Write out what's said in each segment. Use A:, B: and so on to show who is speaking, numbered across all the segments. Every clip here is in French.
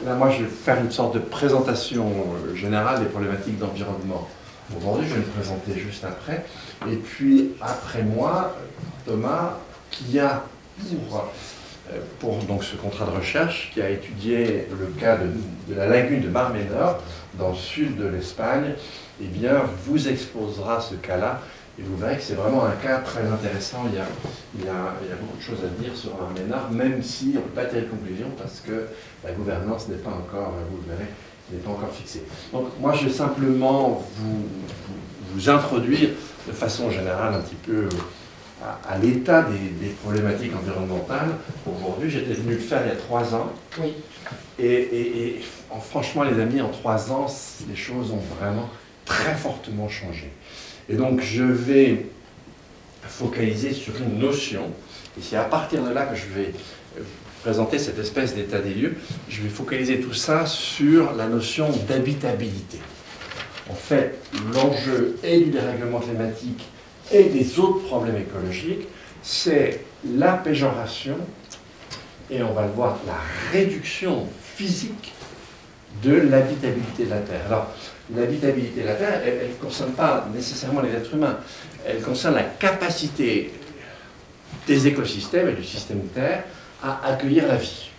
A: là, moi, je vais faire une sorte de présentation générale des problématiques d'environnement. Aujourd'hui, je vais me présenter juste après. Et puis, après moi, Thomas, qui a pour donc, ce contrat de recherche, qui a étudié le cas de la lagune de Mar Menor, dans le sud de l'Espagne, eh bien, vous exposera ce cas-là. Et vous verrez que c'est vraiment un cas très intéressant. Il y a beaucoup de choses à dire sur Mar Menor, même si on ne peut pas tirer de conclusion parce que la gouvernance n'est pas encore, vous le verrez, n'est pas encore fixée. Donc moi, je vais simplement vous introduire de façon générale un petit peu à l'état des problématiques environnementales. Aujourd'hui, j'étais venu le faire il y a 3 ans.
B: Oui.
A: Et franchement, les amis, en 3 ans, les choses ont vraiment très fortement changé. Et donc, je vais focaliser sur une notion, et c'est à partir de là que je vais présenter cette espèce d'état des lieux. Je vais focaliser tout ça sur la notion d'habitabilité. En fait, l'enjeu et du dérèglement climatique et des autres problèmes écologiques, c'est la péjoration, et on va le voir, la réduction physique de l'habitabilité de la Terre. Alors, l'habitabilité de la Terre, elle ne concerne pas nécessairement les êtres humains, elle concerne la capacité des écosystèmes et du système Terre à accueillir la vie.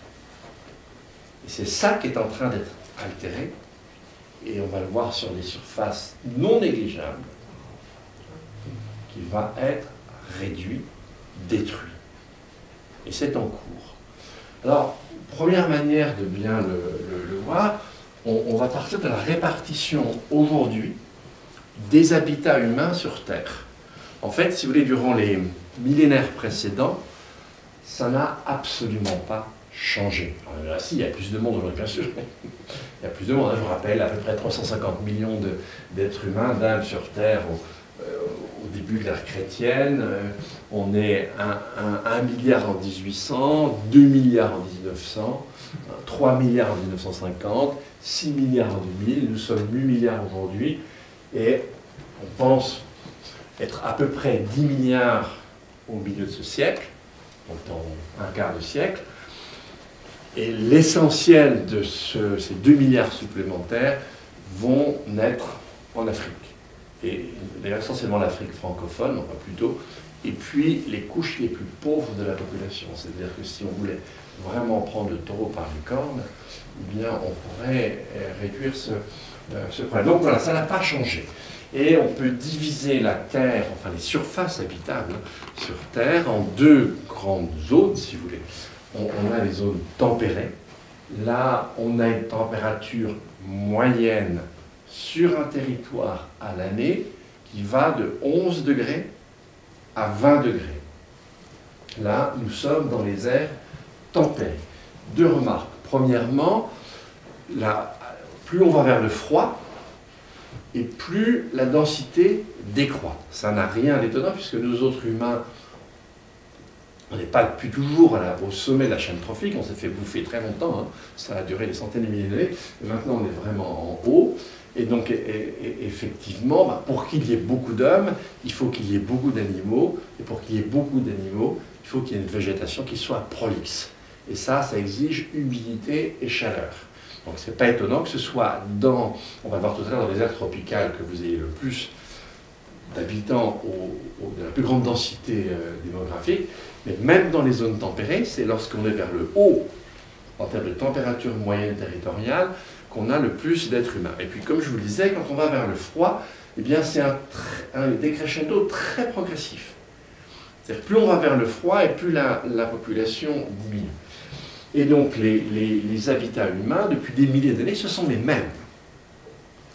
A: Et c'est ça qui est en train d'être altéré, et on va le voir sur des surfaces non négligeables, qui va être réduit, détruit. Et c'est en cours. Alors, première manière de bien le voir, on va partir de la répartition aujourd'hui des habitats humains sur Terre. En fait, si vous voulez, durant les millénaires précédents, ça n'a absolument pas changé. Alors, là, si, il y a plus de monde aujourd'hui, bien sûr. Il y a plus de monde. Je vous rappelle, à peu près 350 millions d'êtres humains, d'âmes sur Terre au début de l'ère chrétienne. On est 1 milliard en 1800, 2 milliards en 1900, 3 milliards en 1950, 6 milliards en 2000, nous sommes 8 milliards aujourd'hui, et on pense être à peu près 10 milliards au milieu de ce siècle, donc dans un quart de siècle, et l'essentiel de ces 2 milliards supplémentaires vont naître en Afrique. Et d'ailleurs essentiellement l'Afrique francophone, enfin plutôt, et puis les couches les plus pauvres de la population. C'est-à-dire que si on voulait vraiment prendre le taureau par les cornes, eh bien on pourrait réduire ce problème. Donc voilà, ça n'a pas changé. Et on peut diviser la Terre, enfin les surfaces habitables sur Terre, en 2 grandes zones, si vous voulez. On a les zones tempérées. Là, on a une température moyenne sur un territoire à l'année qui va de 11 degrés à 20 degrés. Là, nous sommes dans les aires tempérées. 2 remarques. Premièrement, plus on va vers le froid, et plus la densité décroît. Ça n'a rien d'étonnant, puisque nous autres humains, on n'est pas depuis toujours au sommet de la chaîne trophique, on s'est fait bouffer très longtemps, hein. Ça a duré des centaines de milliers d'années, et maintenant on est vraiment en haut. Et donc, effectivement, pour qu'il y ait beaucoup d'hommes, il faut qu'il y ait beaucoup d'animaux. Et pour qu'il y ait beaucoup d'animaux, il faut qu'il y ait une végétation qui soit prolixe. Et ça exige humidité et chaleur. Donc, ce n'est pas étonnant que ce soit on va voir tout à l'heure, dans les aires tropicales, que vous ayez le plus d'habitants de la plus grande densité démographique. Mais même dans les zones tempérées, c'est lorsqu'on est vers le haut, en termes de température moyenne territoriale, qu'on a le plus d'êtres humains. Et puis, comme je vous le disais, quand on va vers le froid, eh bien, c'est un décrescendo très progressif. C'est-à-dire, plus on va vers le froid, et plus la population diminue. Et donc, les habitats humains, depuis des milliers d'années, ce sont les mêmes.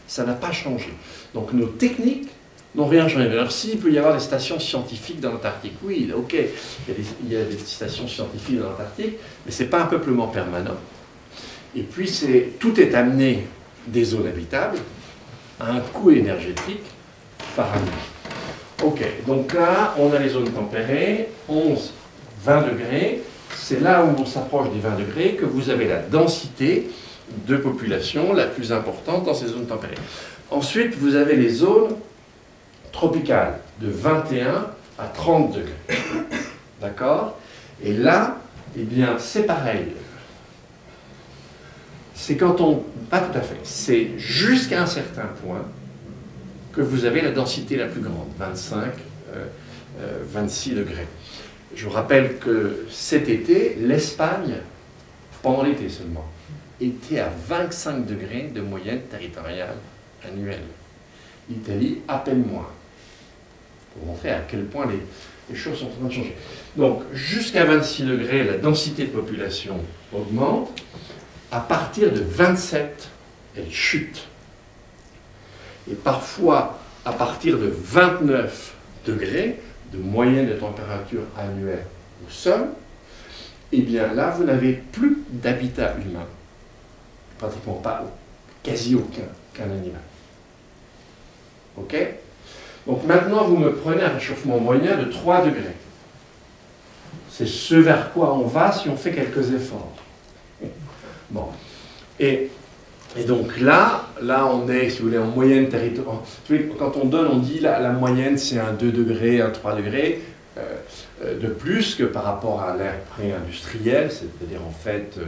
A: Ça n'a pas changé. Donc, nos techniques n'ont rien changé. Alors, s'il peut y avoir des stations scientifiques dans l'Antarctique, oui, ok, il y a des stations scientifiques dans l'Antarctique, mais ce n'est pas un peuplement permanent. Et puis, tout est amené des zones habitables à un coût énergétique faramineux. Ok, donc là, on a les zones tempérées, 11, 20 degrés. C'est là où on s'approche des 20 degrés que vous avez la densité de population la plus importante dans ces zones tempérées. Ensuite, vous avez les zones tropicales de 21 à 30 degrés. D'accord? Et là, eh bien, c'est pareil. c'est quand on... Pas tout à fait. C'est jusqu'à un certain point que vous avez la densité la plus grande, 26 degrés. Je vous rappelle que cet été, l'Espagne, pendant l'été seulement, était à 25 degrés de moyenne territoriale annuelle. L'Italie, à peine moins. Pour montrer à quel point les choses sont en train de changer. Donc, jusqu'à 26 degrés, la densité de population augmente. À partir de 27, elle chute. Et parfois, à partir de 29 degrés de moyenne de température annuelle au sol, et bien là, vous n'avez plus d'habitat humain. Pratiquement pas, quasi aucun animal. OK? Donc maintenant, vous me prenez un réchauffement moyen de 3 degrés. C'est ce vers quoi on va si on fait quelques efforts. Bon. Et donc là, on est, si vous voulez, en moyenne territoriale. Quand on donne, on dit la moyenne, c'est un 2 degrés, un 3 degrés de plus que par rapport à l'ère pré-industrielle, c'est-à-dire en fait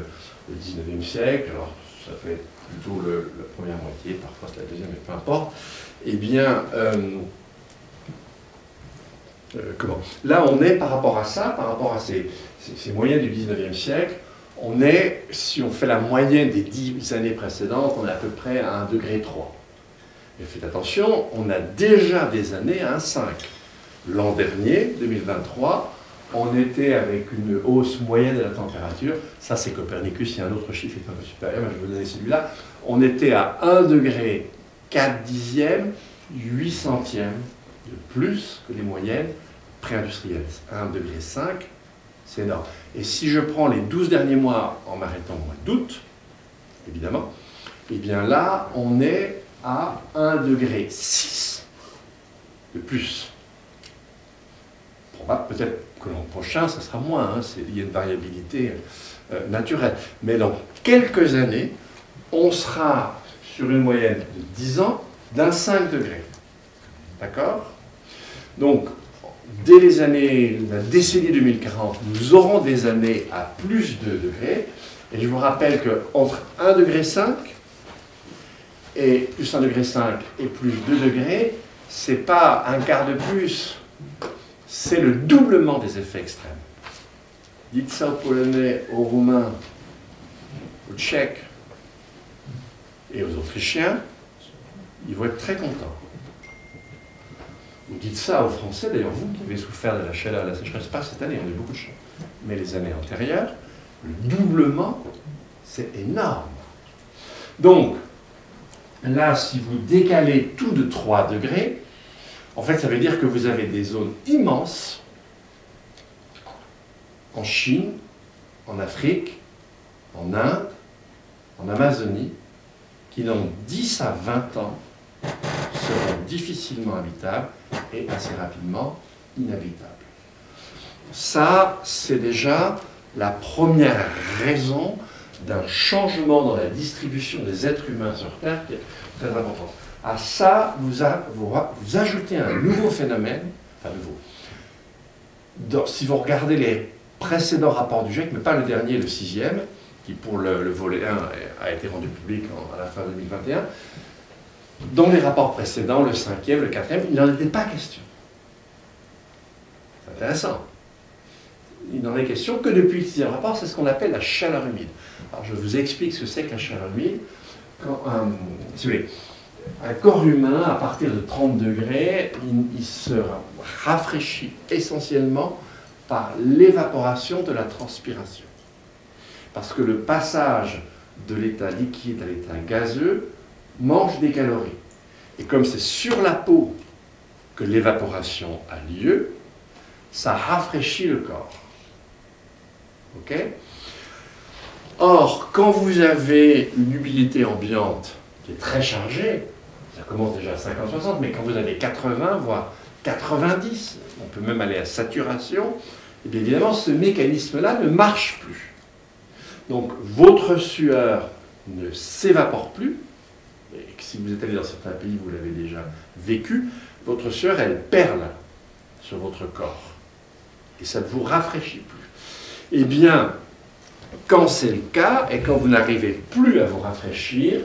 A: le 19e siècle. Alors, ça peut être plutôt la première moitié, parfois c'est la deuxième, mais peu importe. Eh bien, là, on est par rapport à ça, par rapport à ces moyennes du 19e siècle, on est, si on fait la moyenne des 10 années précédentes, on est à peu près à 1,3 degré. Et faites attention, on a déjà des années à 1,5. L'an dernier, 2023, on était avec une hausse moyenne de la température. Ça, c'est Copernicus, il y a un autre chiffre qui est un peu supérieur, mais je vais vous donner celui-là. On était à 1 degré 4 dixièmes, 8 centièmes de plus que les moyennes pré-industrielles. 1,5 degré, c'est énorme. Et si je prends les 12 derniers mois en m'arrêtant au mois d'août, évidemment, eh bien là, on est à 1,6 degré de plus. Peut-être que l'an prochain, ça sera moins, hein, il y a une variabilité naturelle. Mais dans quelques années, on sera sur une moyenne de 10 ans d'un 5 degrés. D'accord? Donc, dès la décennie 2040, nous aurons des années à plus de degrés. Et je vous rappelle qu'entre 1,5 degré et plus 1,5 degré et plus 2 degrés, ce n'est pas un quart de plus, c'est le doublement des effets extrêmes. Dites ça aux Polonais, aux Roumains, aux Tchèques et aux Autrichiens, ils vont être très contents. Vous dites ça aux Français, d'ailleurs vous qui avez souffert de la chaleur et de la sécheresse, pas cette année, on a eu beaucoup de chance, mais les années antérieures, le doublement, c'est énorme. Donc, là, si vous décalez tout de 3 degrés, en fait, ça veut dire que vous avez des zones immenses en Chine, en Afrique, en Inde, en Amazonie, qui dans 10 à 20 ans seront difficilement habitables et assez rapidement inhabitables. Ça, c'est déjà la première raison d'un changement dans la distribution des êtres humains sur Terre qui est très importante. À ça, vous ajoutez un nouveau phénomène, enfin nouveau. Si vous regardez les précédents rapports du GIEC, mais pas le dernier, le 6e, qui pour le volet 1 a été rendu public à la fin 2021, dans les rapports précédents, le 5e, le 4e, il n'en était pas question. C'est intéressant. Il n'en est question que depuis le 6e rapport, c'est ce qu'on appelle la chaleur humide. Alors je vous explique ce que c'est que la chaleur humide. Si vous voulez, un corps humain, à partir de 30 degrés, il se rafraîchit essentiellement par l'évaporation de la transpiration. Parce que le passage de l'état liquide à l'état gazeux mange des calories. Et comme c'est sur la peau que l'évaporation a lieu, ça rafraîchit le corps. OK ? Or, quand vous avez une humidité ambiante qui est très chargée, ça commence déjà à 50-60, mais quand vous avez 80, voire 90, on peut même aller à saturation, et bien évidemment, ce mécanisme-là ne marche plus. Donc, votre sueur ne s'évapore plus, et si vous êtes allé dans certains pays, vous l'avez déjà vécu, votre sueur, elle perle sur votre corps, et ça ne vous rafraîchit plus. Eh bien, quand c'est le cas, et quand vous n'arrivez plus à vous rafraîchir,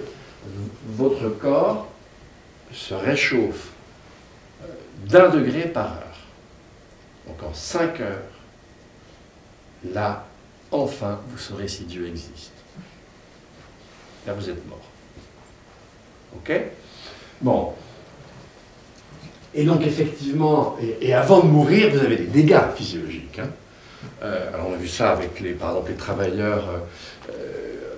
A: votre corps se réchauffe d'1 degré par heure. Donc en 5 heures, là, enfin, vous saurez si Dieu existe. Là, vous êtes mort. Ok? Bon. Et donc, effectivement, et avant de mourir, vous avez des dégâts physiologiques. Hein. Alors, on a vu ça avec, par exemple, les travailleurs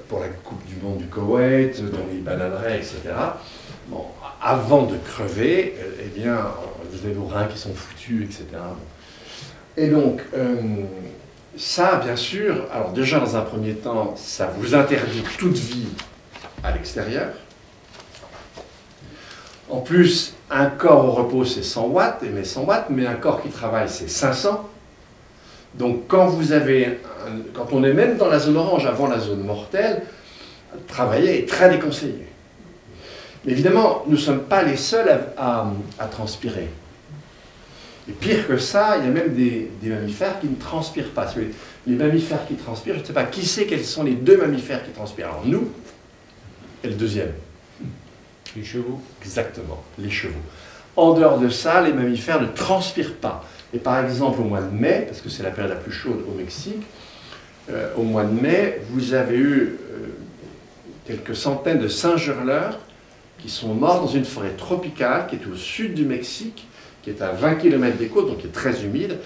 A: pour la Coupe du Monde du Koweït, dans les bananeraies, etc. Bon, avant de crever, eh bien, vous avez vos reins qui sont foutus, etc. Et donc, ça, bien sûr, alors déjà, dans un premier temps, ça vous interdit toute vie à l'extérieur. En plus, un corps au repos, c'est 100 watts, mais 100 watts, mais un corps qui travaille, c'est 500. Donc, quand on est même dans la zone orange, avant la zone mortelle, travailler est très déconseillé. Mais évidemment, nous ne sommes pas les seuls à transpirer. Et pire que ça, il y a même des mammifères qui ne transpirent pas. Les mammifères qui transpirent, je ne sais pas, qui sait quels sont les 2 mammifères qui transpirent? Alors, nous, et le deuxième.
B: Les chevaux.
A: Exactement, les chevaux. En dehors de ça, les mammifères ne transpirent pas. Et par exemple, au mois de mai, parce que c'est la période la plus chaude au Mexique, au mois de mai, vous avez eu quelques centaines de singes hurleurs qui sont morts dans une forêt tropicale qui est au sud du Mexique, qui est à 20 km des côtes, donc qui est très humide.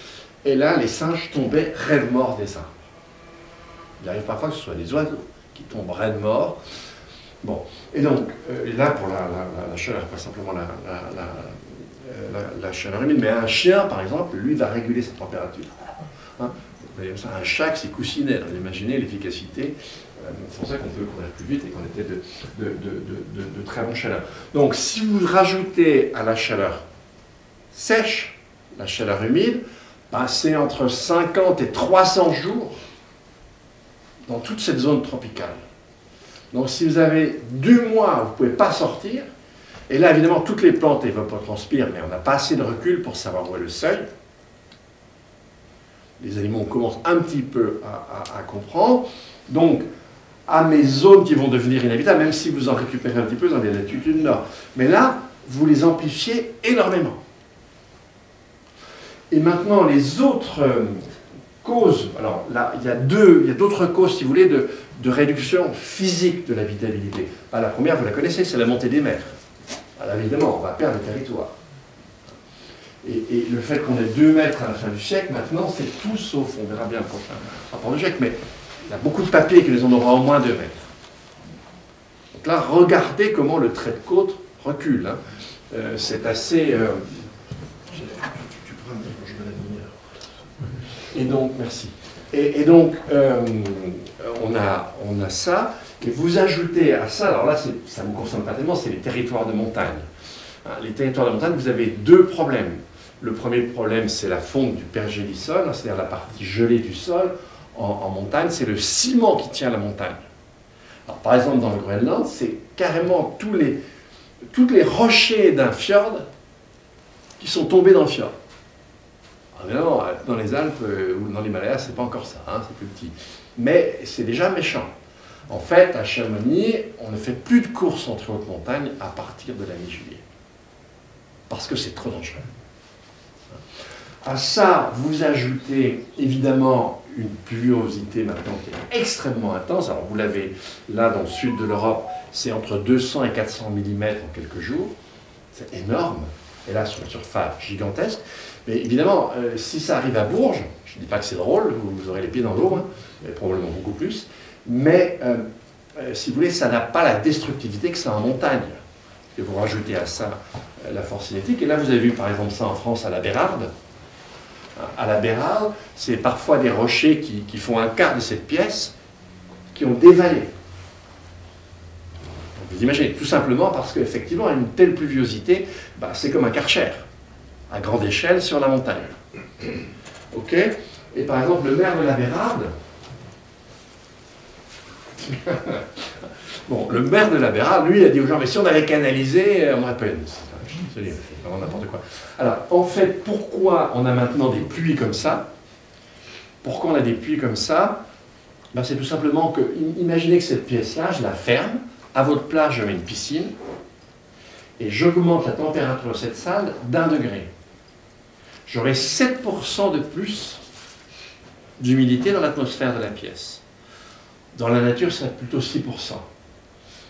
A: Et là, les singes tombaient raides morts des arbres. Il arrive parfois que ce soit des oiseaux qui tombent raides morts. Bon, et donc, là, pour la chaleur, pas simplement la chaleur humide, mais un chien, par exemple, lui, va réguler sa température. Hein, vous voyez ça, un chat qui s'est coussiné, imaginez l'efficacité. C'est pour ça qu'on peut courir plus vite et qu'on était de très bonne chaleur. Donc, si vous rajoutez à la chaleur sèche, la chaleur humide, ben, c'est entre 50 et 300 jours dans toute cette zone tropicale. Donc si vous avez 2 mois, vous ne pouvez pas sortir, et là évidemment toutes les plantes évapotranspirent, mais on n'a pas assez de recul pour savoir où est le seuil. Les animaux commencent un petit peu à comprendre. Donc à mes zones qui vont devenir inhabitables, même si vous en récupérez un petit peu dans les latitudes nord. Mais là, vous les amplifiez énormément. Et maintenant, les autres causes, alors là, il y a d'autres causes, si vous voulez, de réduction physique de l'habitabilité. La première, vous la connaissez, c'est la montée des mers. Alors évidemment, on va perdre le territoire. Et le fait qu'on ait 2 mètres à la fin du siècle, maintenant, c'est tout sauf, on verra bien le prochain rapport du siècle, mais il y a beaucoup de papiers qui les en aura au moins 2 mètres. Donc là, regardez comment le trait de côte recule. Hein. C'est assez... Et donc, merci. Et donc, on a ça, et vous ajoutez à ça, alors là, ça ne me concerne pas tellement, c'est les territoires de montagne. Hein, les territoires de montagne, vous avez 2 problèmes. Le premier problème, c'est la fonte du pergélisol, hein, c'est-à-dire la partie gelée du sol en montagne, c'est le ciment qui tient la montagne. Alors, par exemple, dans le Groenland, c'est carrément tous les rochers d'un fjord qui sont tombés dans le fjord. Évidemment, dans les Alpes ou dans l'Himalaya, c'est pas encore ça, hein, c'est plus petit. Mais c'est déjà méchant. En fait, à Chamonix, on ne fait plus de courses en très haute montagne à partir de la mi-juillet. Parce que c'est trop dangereux. À ça, vous ajoutez évidemment une pluviosité maintenant qui est extrêmement intense. Alors vous l'avez là dans le sud de l'Europe, c'est entre 200 et 400 mm en quelques jours. C'est énorme. Et là, sur une surface gigantesque. Mais évidemment, si ça arrive à Bourges, je ne dis pas que c'est drôle, vous aurez les pieds dans l'eau, hein, mais probablement beaucoup plus, mais si vous voulez, ça n'a pas la destructivité que ça a en montagne. Et vous rajoutez à ça la force cinétique, et là vous avez vu par exemple ça en France à la Bérarde. À la Bérarde, c'est parfois des rochers qui font un quart de cette pièce, qui ont dévalé. Vous imaginez, tout simplement parce qu'effectivement, une telle pluviosité, bah, c'est comme un Karcher, à grande échelle sur la montagne. Ok? Et par exemple, le maire de la Bérarde, bon, le maire de la Bérarde, lui, a dit aux gens, mais si on avait canalisé, on n'aurait pas eu de... C'est vraiment n'importe quoi. Alors, en fait, pourquoi on a maintenant des pluies comme ça? Pourquoi on a des pluies comme ça? Ben, c'est tout simplement que, imaginez que cette pièce-là, je la ferme, à votre place, je mets une piscine, et j'augmente la température de cette salle d'1 degré. J'aurai 7% de plus d'humidité dans l'atmosphère de la pièce. Dans la nature, c'est plutôt 6%.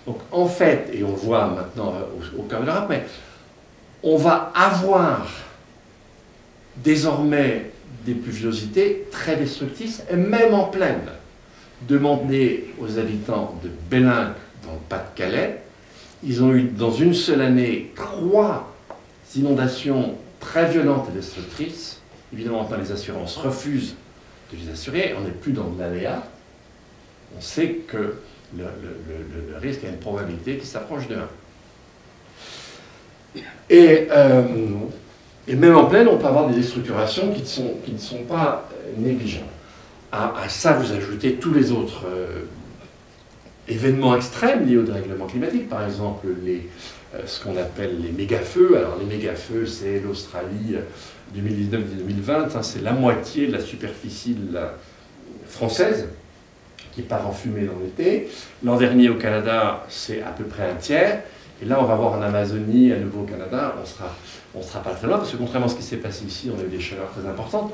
A: Donc en fait, et on le voit maintenant au cœur de l'Europe, mais on va avoir désormais des pluviosités très destructrices, et même en plaine. Demandez aux habitants de Bellinck, dans le Pas-de-Calais, ils ont eu dans une seule année 3 inondations très violentes et destructrices. Évidemment, maintenant, les assurances refusent de les assurer. On n'est plus dans de l'aléa. On sait que le risque a une probabilité qui s'approche de 1. Et même en plaine, on peut avoir des déstructurations qui ne sont pas négligeables. À ça, vous ajoutez tous les autres événements extrêmes liés au dérèglement climatique, par exemple ce qu'on appelle les méga-feux. Alors les méga-feux, c'est l'Australie 2019-2020, hein, c'est la moitié de la superficie française qui part en fumée dans l'été. L'an dernier au Canada, c'est à peu près un tiers. Et là, on va voir en Amazonie, à nouveau au Canada, on sera pas très loin, parce que contrairement à ce qui s'est passé ici, on a eu des chaleurs très importantes.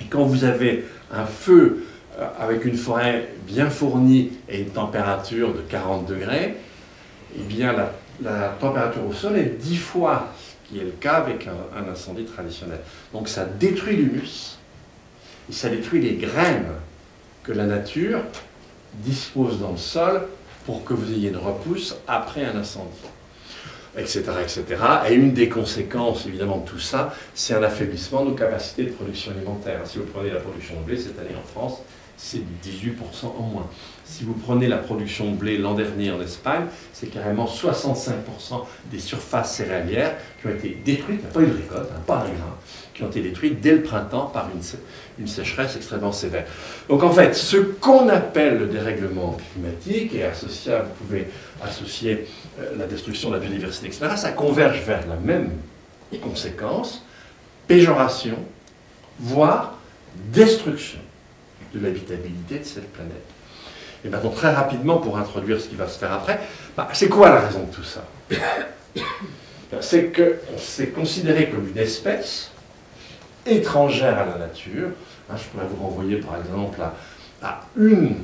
A: Et quand vous avez un feu avec une forêt bien fournie et une température de 40 degrés, eh bien la température au sol est 10 fois ce qui est le cas avec un incendie traditionnel. Donc ça détruit l'humus et ça détruit les graines que la nature dispose dans le sol pour que vous ayez une repousse après un incendie, etc., etc. Et une des conséquences, évidemment, de tout ça, c'est un affaiblissement de nos capacités de production alimentaire. Si vous prenez la production de blé cette année en France, c'est 18% en moins. Si vous prenez la production de blé l'an dernier en Espagne, c'est carrément 65% des surfaces céréalières qui ont été détruites, pas une récolte, pas un grain, qui ont été détruites dès le printemps par une sécheresse extrêmement sévère. Donc en fait, ce qu'on appelle le dérèglement climatique, et associable, vous pouvez associer la destruction de la biodiversité, etc., ça converge vers la même conséquence, péjoration, voire destruction de l'habitabilité de cette planète. Et maintenant, très rapidement, pour introduire ce qui va se faire après, c'est quoi la raison de tout ça? C'est qu'on s'est considéré comme une espèce étrangère à la nature. Je pourrais vous renvoyer, par exemple, à une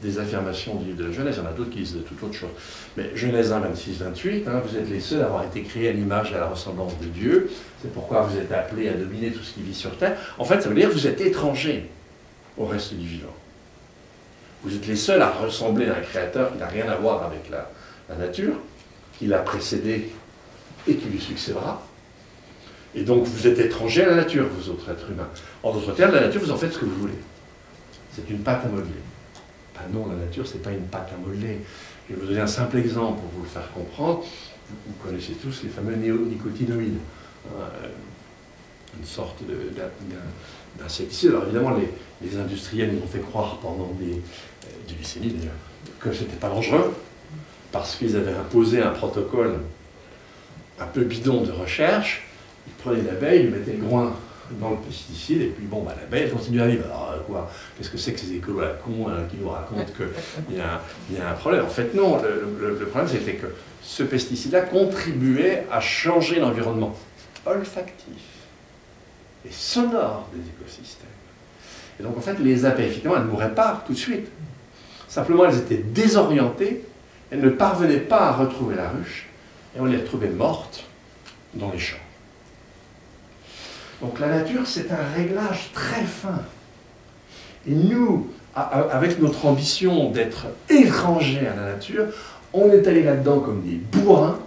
A: des affirmations du livre de la Genèse. Il y en a d'autres qui disent de toute autre chose. Mais Genèse 1, 26, 28, vous êtes les seuls à avoir été créés à l'image et à la ressemblance de Dieu. C'est pourquoi vous êtes appelés à dominer tout ce qui vit sur terre. En fait, ça veut dire que vous êtes étrangers au reste du vivant. Vous êtes les seuls à ressembler à un créateur qui n'a rien à voir avec la nature, qui l'a précédé et qui lui succédera. Et donc vous êtes étrangers à la nature, vous autres êtres humains. En d'autres termes, la nature, vous en faites ce que vous voulez. C'est une pâte à modeler. Ben non, la nature, ce n'est pas une pâte à modeler. Je vais vous donner un simple exemple pour vous le faire comprendre. Vous connaissez tous les fameux néonicotinoïdes. Une sorte d'insecticide. Alors évidemment, les industriels nous ont fait croire pendant des décennies d'ailleurs que ce n'était pas dangereux, parce qu'ils avaient imposé un protocole un peu bidon de recherche. Ils prenaient l'abeille, ils mettaient le groin dans le pesticide, et puis bon, l'abeille elle continue à vivre. Alors quoi, qu'est-ce que c'est que ces écolos à la con qui nous racontent qu'il y a un problème? En fait non, le problème c'était que ce pesticide-là contribuait à changer l'environnement olfactif et sonore des écosystèmes. Et donc en fait, les abeilles, effectivement, elles ne mouraient pas tout de suite. Simplement, elles étaient désorientées, elles ne parvenaient pas à retrouver la ruche, et on les retrouvait mortes dans les champs. Donc la nature, c'est un réglage très fin. Et nous, avec notre ambition d'être étrangers à la nature, on est allé là-dedans comme des bourrins,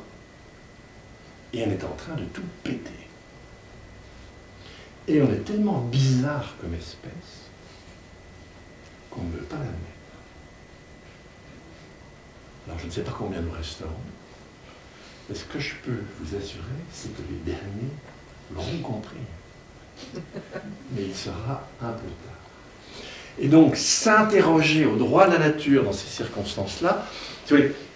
A: et on est en train de tout péter. Et on est tellement bizarre comme espèce qu'on ne veut pas l'admettre. Alors je ne sais pas combien nous resterons, mais ce que je peux vous assurer, c'est que les derniers l'auront compris. Mais il sera un peu tard. Et donc s'interroger au droit de la nature dans ces circonstances-là,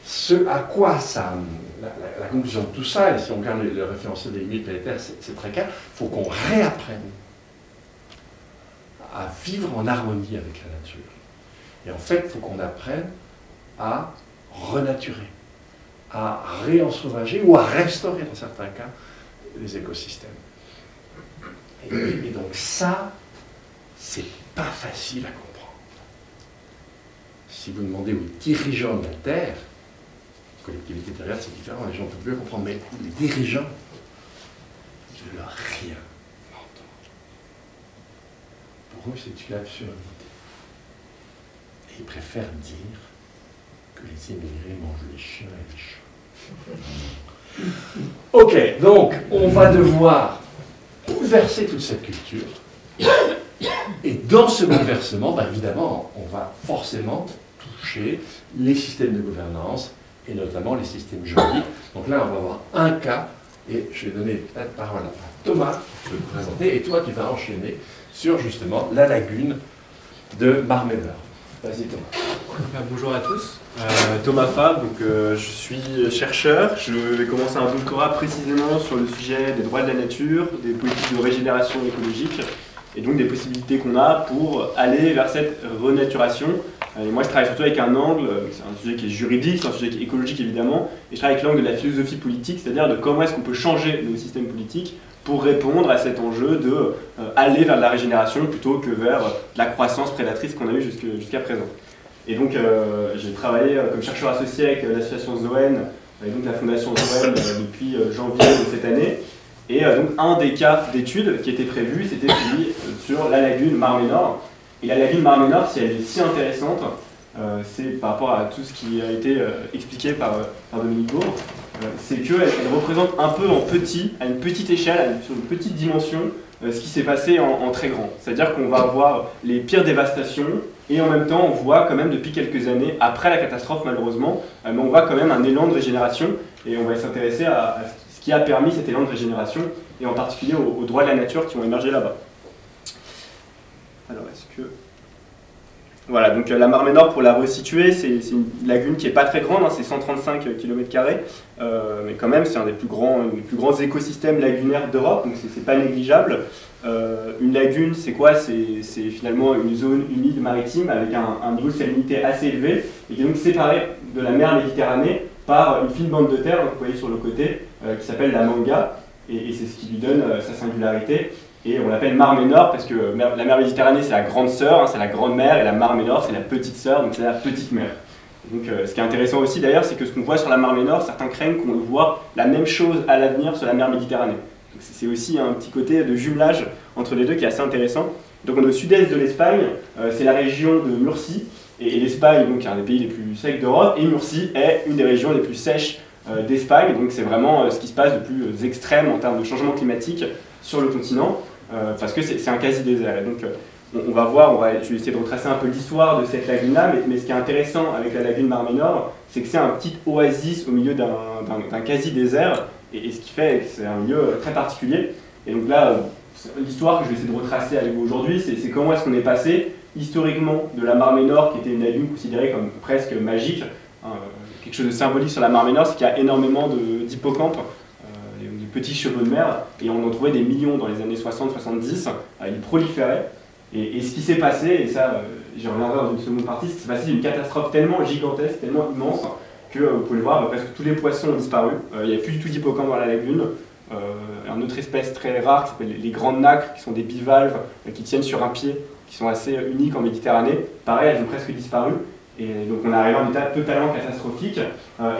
A: ce à quoi ça, la conclusion de tout ça, et si on regarde le référentiel des limites planétaires, c'est très clair, il faut qu'on réapprenne à vivre en harmonie avec la nature. Et en fait, il faut qu'on apprenne à renaturer, à réensauvager ou à restaurer, dans certains cas, les écosystèmes. Et donc ça, c'est pas facile à comprendre. Si vous demandez aux dirigeants de la Terre, collectivité territoriale, c'est différent, les gens peuvent mieux comprendre, mais les dirigeants, ils ne leur rien entendre. Pour eux, c'est une absurdité. Et ils préfèrent dire que les immigrés mangent les chiens et les chats. Ok, donc on va devoir bouleverser toute cette culture. Et dans ce bouleversement, bah, évidemment, on va forcément toucher les systèmes de gouvernance et notamment les systèmes juridiques. Donc là, on va avoir un cas, et je vais donner la parole à Thomas, qui peut vous présenter, et toi, tu vas enchaîner sur justement la lagune de Marmeneur. Vas-y, Thomas.
C: Bonjour à tous. Thomas Fabre, donc, je suis chercheur. Je vais commencer un doctorat précisément sur le sujet des droits de la nature, des politiques de régénération écologique, et donc des possibilités qu'on a pour aller vers cette renaturation. Et moi, je travaille surtout avec un angle, c'est un sujet qui est juridique, c'est un sujet qui est écologique évidemment, et je travaille avec l'angle de la philosophie politique, c'est-à-dire de comment est-ce qu'on peut changer nos systèmes politiques pour répondre à cet enjeu de aller vers de la régénération plutôt que vers la croissance prédatrice qu'on a eue jusqu'à présent. Et donc, j'ai travaillé comme chercheur associé avec l'association Zoen, et donc la fondation Zoen depuis janvier de cette année. Et donc, un des cas d'études qui était prévu, c'était celui sur la lagune Marmenor. Et la lagune Marmenor, si elle est si intéressante, c'est par rapport à tout ce qui a été expliqué par Dominique Bourg, c'est qu'elle représente un peu en petit, à une petite échelle, sur une petite dimension, ce qui s'est passé en très grand. C'est-à-dire qu'on va avoir les pires dévastations, et en même temps, on voit quand même depuis quelques années, après la catastrophe malheureusement, mais on voit quand même un élan de régénération, et on va s'intéresser à ce qui a permis cet élan de régénération, et en particulier aux droits de la nature qui ont émergé là-bas. Alors, est-ce que... Voilà, donc la Marmenor, pour la resituer, c'est une lagune qui n'est pas très grande, hein, c'est 135 km², mais quand même c'est un des plus grands écosystèmes lagunaires d'Europe, donc c'est pas négligeable. Une lagune, c'est quoi? C'est finalement une zone humide maritime avec un niveau de salinité assez élevé, et qui est donc séparée de la mer Méditerranée par une fine bande de terre, donc, vous voyez sur le côté, qui s'appelle la Manga, et c'est ce qui lui donne sa singularité. Et on l'appelle Marmenor parce que la mer Méditerranée c'est la grande sœur, hein, c'est la grande mer, et la Marmenor c'est la petite sœur, donc c'est la petite mer. Donc, ce qui est intéressant aussi d'ailleurs, c'est que ce qu'on voit sur la Marmenor, certains craignent qu'on voit la même chose à l'avenir sur la mer Méditerranée. C'est aussi un petit côté de jumelage entre les deux qui est assez intéressant. Donc on est au sud-est de l'Espagne, c'est la région de Murcie, et l'Espagne donc, est un des pays les plus secs d'Europe, et Murcie est une des régions les plus sèches d'Espagne, donc c'est vraiment ce qui se passe de plus extrême en termes de changement climatique sur le continent. Parce que c'est un quasi-désert. Donc on va voir, je vais essayer de retracer un peu l'histoire de cette lagune-là, mais ce qui est intéressant avec la lagune Marmenor, c'est que c'est un petit oasis au milieu d'un quasi-désert, et ce qui fait que c'est un milieu très particulier. Et donc là, l'histoire que je vais essayer de retracer avec vous aujourd'hui, c'est comment est-ce qu'on est passé historiquement de la Marmenor, qui était une lagune considérée comme presque magique, hein, quelque chose de symbolique sur la Marmenor, c'est qu'il y a énormément d'hippocampes, petits chevaux de mer, et on en trouvait des millions dans les années 60-70, ils proliféraient, et ce qui s'est passé, et ça j'y reviendrai dans une seconde partie, ce qui s'est passé, c'est une catastrophe tellement gigantesque, tellement immense, que vous pouvez le voir, presque tous les poissons ont disparu, il n'y a plus du tout d'hippocampes dans la lagune, une autre espèce très rare qui s'appelle les grandes nacres, qui sont des bivalves, qui tiennent sur un pied, qui sont assez uniques en Méditerranée, pareil, elles ont presque disparu. Et donc on est arrivé en état totalement catastrophique,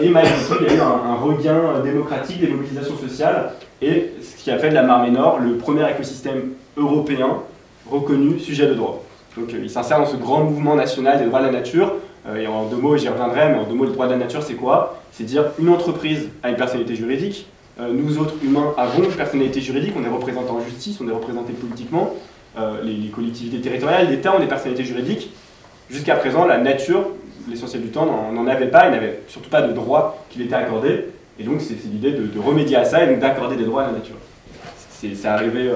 C: et malgré tout il y a eu un regain démocratique, des mobilisations sociales, et ce qui a fait de la Marmenor le premier écosystème européen reconnu sujet de droit. Donc il s'insère dans ce grand mouvement national des droits de la nature, et en deux mots j'y reviendrai, mais en deux mots les droits de la nature c'est quoi? C'est dire une entreprise a une personnalité juridique, nous autres humains avons une personnalité juridique, on est représentés en justice, on est représentés politiquement, les collectivités territoriales, l'État ont des personnalités juridiques. Jusqu'à présent, la nature, l'essentiel du temps, n'en avait pas, il n'avait surtout pas de droits qui lui étaient accordés, et donc c'est l'idée de remédier à ça et donc d'accorder des droits à la nature. C'est arrivé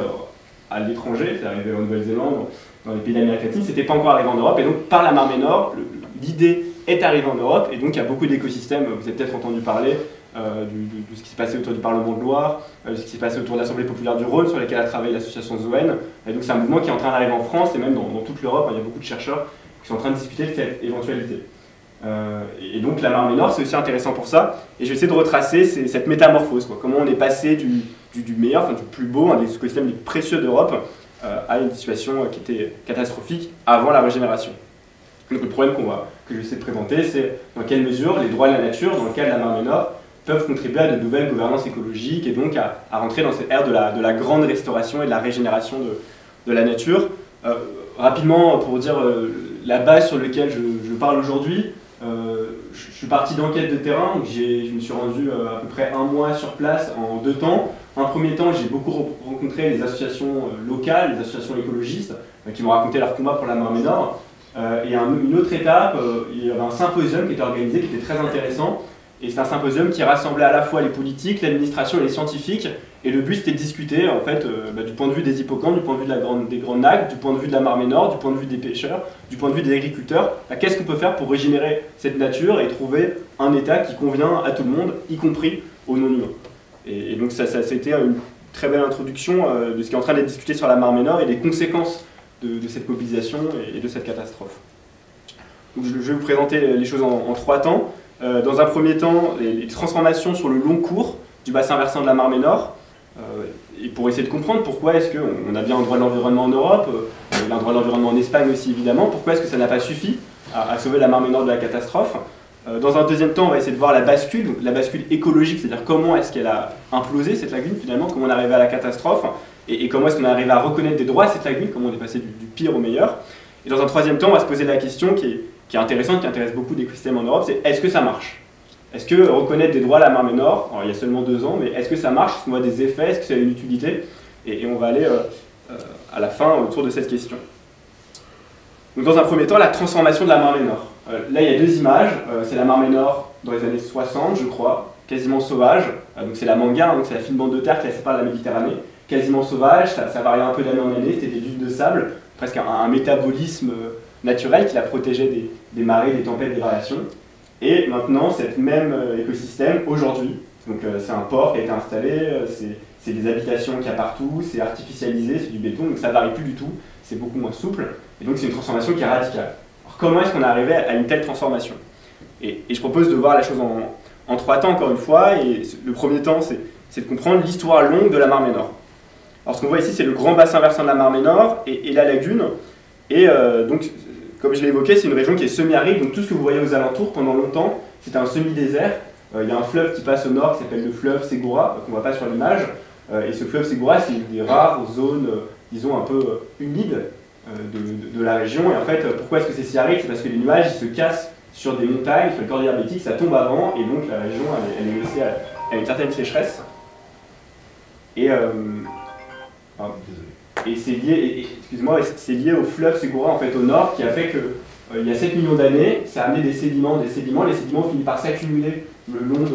C: à l'étranger, c'est arrivé en Nouvelle-Zélande, dans les pays d'Amérique latine, c'était pas encore arrivé en Europe, et donc par la Marmenor, l'idée est arrivée en Europe, et donc il y a beaucoup d'écosystèmes, vous avez peut-être entendu parler de ce qui s'est passé autour du Parlement de Loire, de ce qui s'est passé autour de l'Assemblée populaire du Rhône, sur laquelle a travaillé l'association Zoen, et donc c'est un mouvement qui est en train d'arriver en France, et même dans toute l'Europe, il y a beaucoup de chercheurs qui sont en train de discuter de cette éventualité. Et donc la Marne Nord, c'est aussi intéressant pour ça. Et je vais essayer de retracer cette métamorphose, quoi. Comment on est passé du meilleur, enfin du plus beau, un des écosystèmes les plus précieux d'Europe, à une situation qui était catastrophique avant la régénération. Donc le problème que je vais essayer de présenter, c'est dans quelle mesure les droits de la nature, dans le cas de la Marne Nord, peuvent contribuer à de nouvelles gouvernances écologiques et donc à rentrer dans cette ère de la grande restauration et de la régénération de la nature. Rapidement, pour dire la base sur laquelle je parle aujourd'hui, je suis parti d'enquête de terrain, donc je me suis rendu à peu près 1 mois sur place en 2 temps. En premier temps, j'ai beaucoup rencontré les associations locales, les associations écologistes, qui m'ont raconté leur combat pour la Marne Nord. Et une autre étape, il y avait un symposium qui était organisé, qui était très intéressant. Et c'est un symposium qui rassemblait à la fois les politiques, l'administration et les scientifiques. Et le but, c'était de discuter en fait, du point de vue des hippocampes, du point de vue des grandes nagues, du point de vue de la Marne Nord, du point de vue des pêcheurs, du point de vue des agriculteurs. Qu'est-ce qu'on peut faire pour régénérer cette nature et trouver un état qui convient à tout le monde, y compris aux non-humains. Et donc ça a été une très belle introduction de ce qui est en train d'être discuté sur la Marne Nord et des conséquences de cette mobilisation et de cette catastrophe. Donc je vais vous présenter les choses en 3 temps. Dans un premier temps, les transformations sur le long cours du bassin versant de la Marne Nord, et pour essayer de comprendre pourquoi est-ce qu'on a bien un droit de l'environnement en Europe, un droit de l'environnement en Espagne aussi évidemment, pourquoi est-ce que ça n'a pas suffi à sauver la Marne Nord de la catastrophe. Dans un deuxième temps, on va essayer de voir la bascule, donc la bascule écologique, c'est-à-dire comment est-ce qu'elle a implosé cette lagune finalement, comment on est arrivé à la catastrophe, et comment est-ce qu'on est arrivé à reconnaître des droits à cette lagune, comment on est passé du pire au meilleur. Et dans un troisième temps, on va se poser la question qui est intéressante, qui intéresse beaucoup d'écosystèmes en Europe, c'est est-ce que ça marche? Est-ce que reconnaître des droits à la Marne Nord, alors il y a seulement 2 ans, mais est-ce que ça marche? Est-ce qu'on voit des effets? Est-ce que ça a une utilité? Et on va aller à la fin autour de cette question. Donc dans un premier temps, la transformation de la Marne Nord. Là, il y a 2 images. C'est la Marne Nord dans les années 60, je crois, quasiment sauvage. Donc c'est la Manga, donc c'est la fine bande de terre qui la sépare de la Méditerranée. Quasiment sauvage, ça variait un peu d'année en année, c'était des dunes de sable, presque un métabolisme naturel qui la protégeait des marées, des tempêtes, des variations. Et maintenant, cet même écosystème, aujourd'hui, donc c'est un port qui a été installé, c'est des habitations qu'il y a partout, c'est artificialisé, c'est du béton, donc ça ne varie plus du tout, c'est beaucoup moins souple, et donc c'est une transformation qui est radicale. Alors comment est-ce qu'on est arrivé à une telle transformation? Et je propose de voir la chose en 3 temps, encore une fois, et le premier temps, c'est de comprendre l'histoire longue de la Marne Nord. Alors ce qu'on voit ici, c'est le grand bassin versant de la Marne Nord et la lagune, et donc, comme je l'ai évoqué, c'est une région qui est semi-aride, donc tout ce que vous voyez aux alentours, pendant longtemps, c'était un semi-désert. Il y a un fleuve qui passe au nord qui s'appelle le fleuve Segura, qu'on ne voit pas sur l'image. Et ce fleuve Segura, c'est une des rares zones, disons, un peu humides de la région. Et en fait, pourquoi est-ce que c'est si aride? C'est parce que les nuages ils se cassent sur des montagnes, sur les cordillères bétiques, ça tombe avant, et donc la région elle est laissée à une certaine sécheresse. Et c'est lié, excuse-moi, c'est lié au fleuve Segura en fait au nord qui a fait que il y a 7 millions d'années, ça a amené des sédiments, les sédiments finissent par s'accumuler le long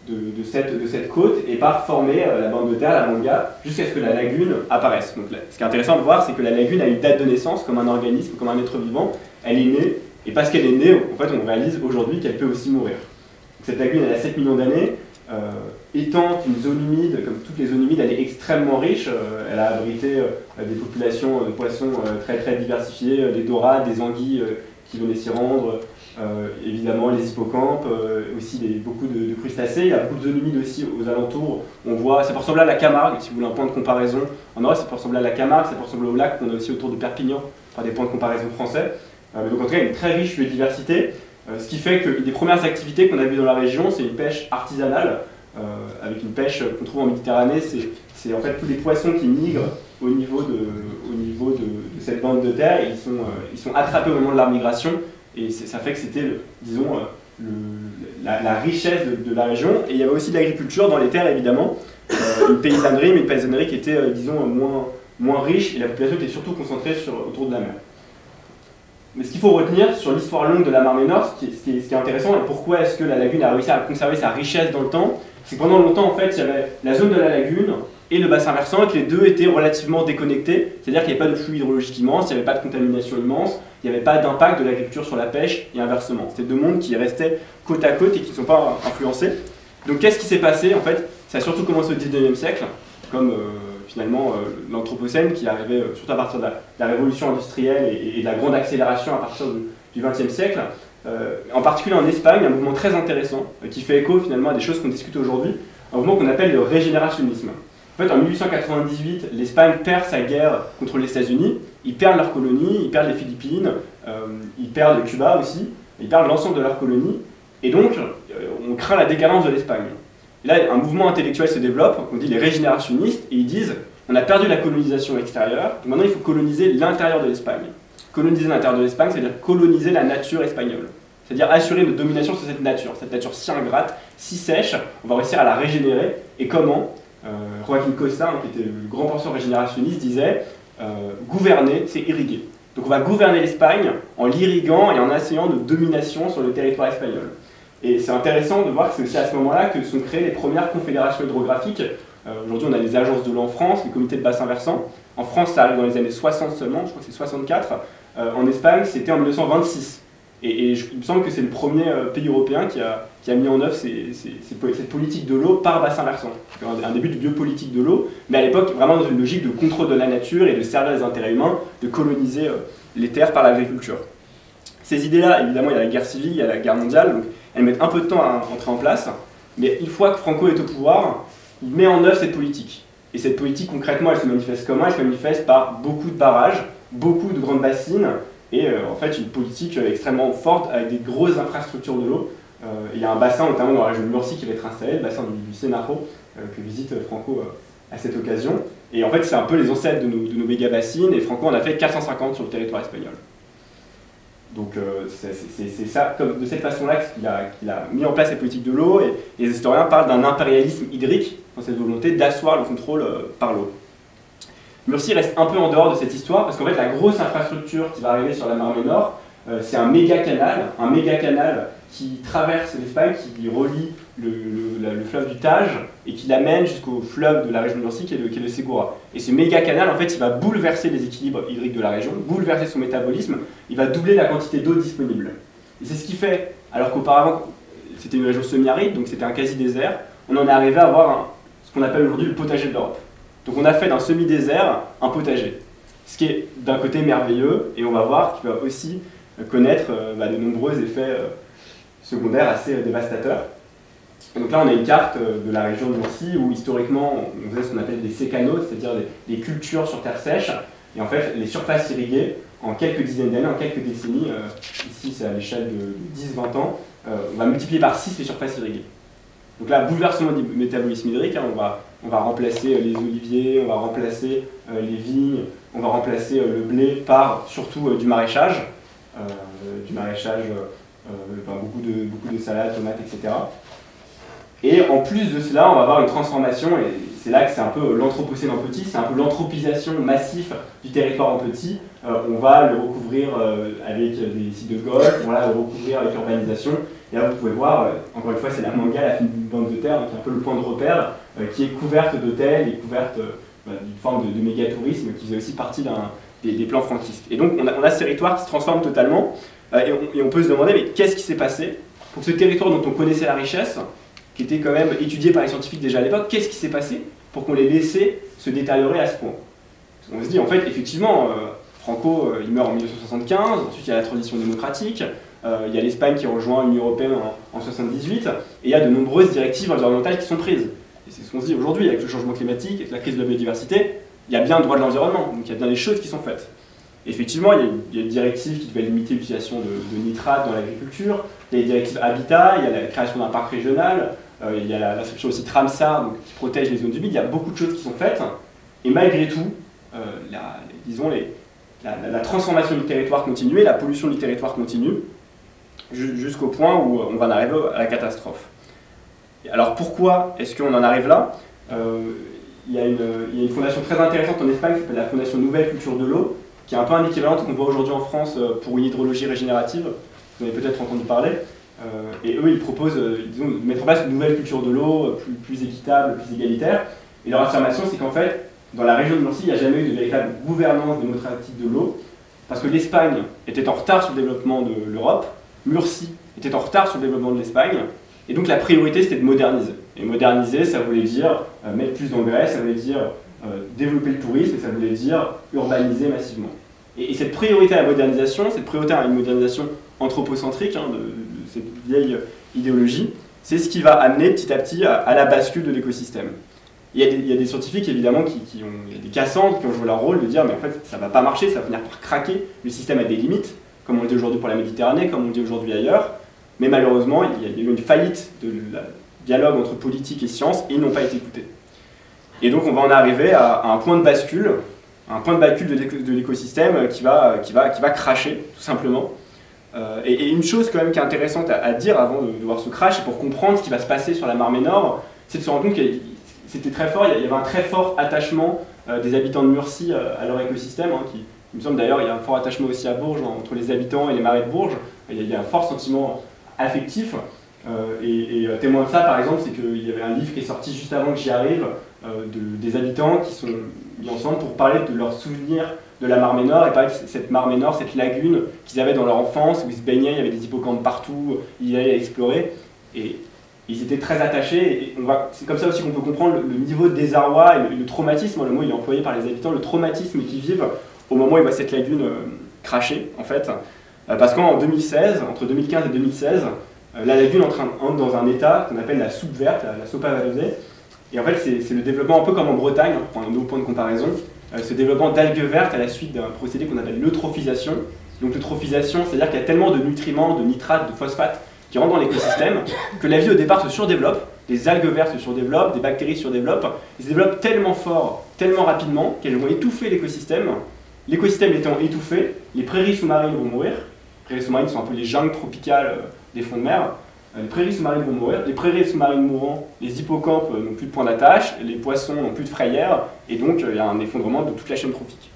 C: de cette côte et par former la bande de terre, la Manga, jusqu'à ce que la lagune apparaisse. Donc là, ce qui est intéressant de voir, c'est que la lagune a une date de naissance comme un organisme, comme un être vivant, elle est née, et parce qu'elle est née, en fait on réalise aujourd'hui qu'elle peut aussi mourir. Donc cette lagune elle a 7 millions d'années, étant une zone humide, comme toutes les zones humides, elle est extrêmement riche, elle a abrité des populations de poissons très très diversifiées, des dorades, des anguilles qui venaient s'y rendre, évidemment les hippocampes, aussi beaucoup de crustacés. Il y a beaucoup de zones humides aussi aux alentours. On voit, ça peut ressembler à la Camargue, si vous voulez un point de comparaison. En Europe, ça peut ressembler à la Camargue, ça peut ressembler au lac qu'on a aussi autour de Perpignan, par des points de comparaison français. Donc en tout cas, il y a une très riche biodiversité, ce qui fait que des premières activités qu'on a vues dans la région, c'est une pêche artisanale, avec une pêche qu'on trouve en Méditerranée, c'est en fait tous les poissons qui migrent au niveau de cette bande de terre, et ils sont attrapés au moment de leur migration, et ça fait que c'était, disons, la richesse de la région. Et il y avait aussi de l'agriculture dans les terres, évidemment, une paysannerie, mais une paysannerie qui était, disons, moins riche, et la population était surtout concentrée autour de la mer. Mais ce qu'il faut retenir sur l'histoire longue de la Marne Nord, ce qui est intéressant, et pourquoi est-ce que la lagune a réussi à conserver sa richesse dans le temps, c'est que pendant longtemps, en fait, il y avait la zone de la lagune et le bassin versant, et que les deux étaient relativement déconnectés, c'est-à-dire qu'il n'y avait pas de flux hydrologique immense, il n'y avait pas de contamination immense, il n'y avait pas d'impact de l'agriculture sur la pêche, et inversement. C'était 2 mondes qui restaient côte à côte et qui ne sont pas influencés. Donc qu'est-ce qui s'est passé? En fait, ça a surtout commencé au 19e siècle, comme finalement l'Anthropocène qui arrivait surtout à partir de la révolution industrielle et de la grande accélération à partir du XXe siècle. En particulier en Espagne, un mouvement très intéressant qui fait écho finalement à des choses qu'on discute aujourd'hui, un mouvement qu'on appelle le régénérationnisme. En fait, en 1898, l'Espagne perd sa guerre contre les États-Unis, ils perdent leurs colonies, ils perdent les Philippines, ils perdent Cuba aussi, ils perdent l'ensemble de leurs colonies, et donc on craint la décadence de l'Espagne. Et là, un mouvement intellectuel se développe, on dit les régénérationnistes, et ils disent on a perdu la colonisation extérieure, maintenant il faut coloniser l'intérieur de l'Espagne. Coloniser l'intérieur de l'Espagne, c'est-à-dire coloniser la nature espagnole. C'est-à-dire assurer une domination sur cette nature si ingrate, si sèche, on va réussir à la régénérer. Et comment Joaquín Costa, qui était le grand penseur régénérationniste, disait gouverner, c'est irriguer. Donc on va gouverner l'Espagne en l'irriguant et en essayant de domination sur le territoire espagnol. Et c'est intéressant de voir que c'est aussi à ce moment-là que sont créées les premières confédérations hydrographiques. Aujourd'hui, on a les agences de l'eau en France, les comités de bassin versant. En France, ça arrive dans les années 60 seulement, je crois que c'est 64. En Espagne, c'était en 1926. Et il me semble que c'est le premier pays européen qui a mis en œuvre cette politique de l'eau par bassin versant. Un début de biopolitique de l'eau, mais à l'époque, vraiment dans une logique de contrôle de la nature et de servir les intérêts humains, de coloniser les terres par l'agriculture. Ces idées-là, évidemment, il y a la guerre civile, il y a la guerre mondiale, donc elles mettent un peu de temps à entrer en place, mais une fois que Franco est au pouvoir, il met en œuvre cette politique. Et cette politique, concrètement, elle se manifeste comment? Elle se manifeste par beaucoup de barrages, beaucoup de grandes bassines, et en fait une politique extrêmement forte avec des grosses infrastructures de l'eau. Il y a un bassin, notamment dans la région de Murcie, qui va être installé, le bassin du Sénaro, que visite Franco à cette occasion. Et en fait, c'est un peu les ancêtres de nos méga-bassines, et Franco en a fait 450 sur le territoire espagnol. Donc c'est ça, comme de cette façon-là qu'il a mis en place cette politique de l'eau, et les historiens parlent d'un impérialisme hydrique, dans cette volonté d'asseoir le contrôle par l'eau. Murcie reste un peu en dehors de cette histoire, parce qu'en fait la grosse infrastructure qui va arriver sur la Marne Nord, c'est un méga canal qui traverse l'Espagne, qui relie le fleuve du Tage, et qui l'amène jusqu'au fleuve de la région de Murcie, qui est le Segura. Et ce méga canal, en fait, il va bouleverser les équilibres hydriques de la région, bouleverser son métabolisme, il va doubler la quantité d'eau disponible. Et c'est ce qui fait, alors qu'auparavant, c'était une région semi-aride, donc c'était un quasi-désert, on en est arrivé à avoir ce qu'on appelle aujourd'hui le potager de l'Europe. Donc on a fait d'un semi-désert un potager, ce qui est d'un côté merveilleux, et on va voir qu'il va aussi connaître de nombreux effets secondaires assez dévastateurs. Et donc là on a une carte de la région de Murcie où historiquement on faisait ce qu'on appelle des sécanos, c'est-à-dire des cultures sur terre sèche, et en fait les surfaces irriguées en quelques dizaines d'années, en quelques décennies, ici c'est à l'échelle de 10-20 ans, on va multiplier par 6 les surfaces irriguées. Donc là, bouleversement du métabolisme hydrique, on va remplacer les oliviers, on va remplacer les vignes, on va remplacer le blé par surtout du maraîchage, beaucoup de salades, tomates, etc. Et en plus de cela, on va avoir une transformation, et c'est là que c'est un peu l'anthropocène en petit, c'est un peu l'anthropisation massive du territoire en petit. On va le recouvrir avec des sites de golf, on va le recouvrir avec l'urbanisation. Et là, vous pouvez voir, encore une fois, c'est la Manga, la fine bande de terre, qui est un peu le point de repère, qui est couverte d'hôtels et couverte d'une forme de méga-tourisme qui faisait aussi partie des plans franquistes. Et donc, on a ce territoire qui se transforme totalement, et on peut se demander, mais qu'est-ce qui s'est passé pour ce territoire dont on connaissait la richesse, qui était quand même étudié par les scientifiques déjà à l'époque, qu'est-ce qui s'est passé pour qu'on les laissait se détériorer à ce point? On se dit, en fait, effectivement, Franco, il meurt en 1975, ensuite il y a la transition démocratique, il y a l'Espagne qui rejoint l'Union européenne en 1978, et il y a de nombreuses directives environnementales qui sont prises. Et c'est ce qu'on se dit aujourd'hui, avec le changement climatique, avec la crise de la biodiversité, il y a bien le droit de l'environnement, donc il y a bien des choses qui sont faites. Et effectivement, il y a une directive qui devait limiter l'utilisation de nitrates dans l'agriculture, il y a les directives Habitat, il y a la création d'un parc régional, il y a l'inscription aussi Tramsar, donc, qui protège les zones humides, il y a beaucoup de choses qui sont faites, et malgré tout, la transformation du territoire continue et la pollution du territoire continue, jusqu'au point où on va en arriver à la catastrophe. Et alors pourquoi est-ce qu'on en arrive là? Il y a une fondation très intéressante en Espagne qui s'appelle la Fondation Nouvelle Culture de l'eau, qui est un peu un équivalent qu'on voit aujourd'hui en France pour une hydrologie régénérative, vous en avez peut-être entendu parler, et eux ils proposent de mettre en place une nouvelle culture de l'eau, plus équitable, plus égalitaire, et leur affirmation c'est qu'en fait, dans la région de Murcie, il n'y a jamais eu de véritable gouvernance démocratique de l'eau, parce que l'Espagne était en retard sur le développement de l'Europe, Murcie était en retard sur le développement de l'Espagne, et donc la priorité c'était de moderniser. Et moderniser, ça voulait dire mettre plus d'engrais, ça voulait dire développer le tourisme, et ça voulait dire urbaniser massivement. Et cette priorité à la modernisation, cette priorité à une modernisation anthropocentrique, de cette vieille idéologie, c'est ce qui va amener petit à petit à la bascule de l'écosystème. Il y a des scientifiques évidemment il y a des Cassandres qui ont joué leur rôle de dire mais en fait ça ne va pas marcher, ça va finir par craquer, le système a des limites, comme on le dit aujourd'hui pour la Méditerranée, comme on le dit aujourd'hui ailleurs, mais malheureusement il y a eu une faillite de la dialogue entre politique et science et ils n'ont pas été écoutés. Et donc on va en arriver à un point de bascule, de l'écosystème qui va cracher tout simplement. Et une chose quand même qui est intéressante à dire avant de voir ce crash, et pour comprendre ce qui va se passer sur la Marmée Nord, c'est de se rendre compte que c'était très fort, il y avait un très fort attachement des habitants de Murcie à leur écosystème, il me semble d'ailleurs il y a un fort attachement aussi à Bourges, entre les habitants et les marais de Bourges, il y a un fort sentiment affectif, et témoin de ça par exemple, c'est qu'il y avait un livre qui est sorti juste avant que j'y arrive, des habitants qui sont mis ensemble pour parler de leurs souvenirs de la Marmée Nord, et parler de cette Marmée Nord, cette lagune qu'ils avaient dans leur enfance, où ils se baignaient, il y avait des hippocampes partout, ils allaient explorer, et ils étaient très attachés, et c'est comme ça aussi qu'on peut comprendre le niveau de désarroi et le traumatisme, le mot il est employé par les habitants, le traumatisme qu'ils vivent au moment où ils voient cette lagune cracher, en fait, parce qu'en 2016, entre 2015 et 2016, la lagune entre dans un état qu'on appelle la soupe verte, la sopa valosée, et en fait c'est le développement un peu comme en Bretagne, pour un autre point de comparaison, ce développement d'algues vertes à la suite d'un procédé qu'on appelle l'eutrophisation. Donc l'eutrophisation, c'est-à-dire qu'il y a tellement de nutriments, de nitrates, de phosphates qui rentrent dans l'écosystème que la vie au départ se surdéveloppe, les algues vertes se surdéveloppent, des bactéries se surdéveloppent, elles se développent tellement fort, tellement rapidement qu'elles vont étouffer l'écosystème. L'écosystème étant étouffé, les prairies sous-marines vont mourir. Les prairies sous-marines sont un peu les jungles tropicales des fonds de mer. Les prairies sous-marines vont mourir, les prairies sous-marines mourant, les hippocampes n'ont plus de point d'attache, les poissons n'ont plus de frayère, et donc il y a un effondrement de toute la chaîne trophique.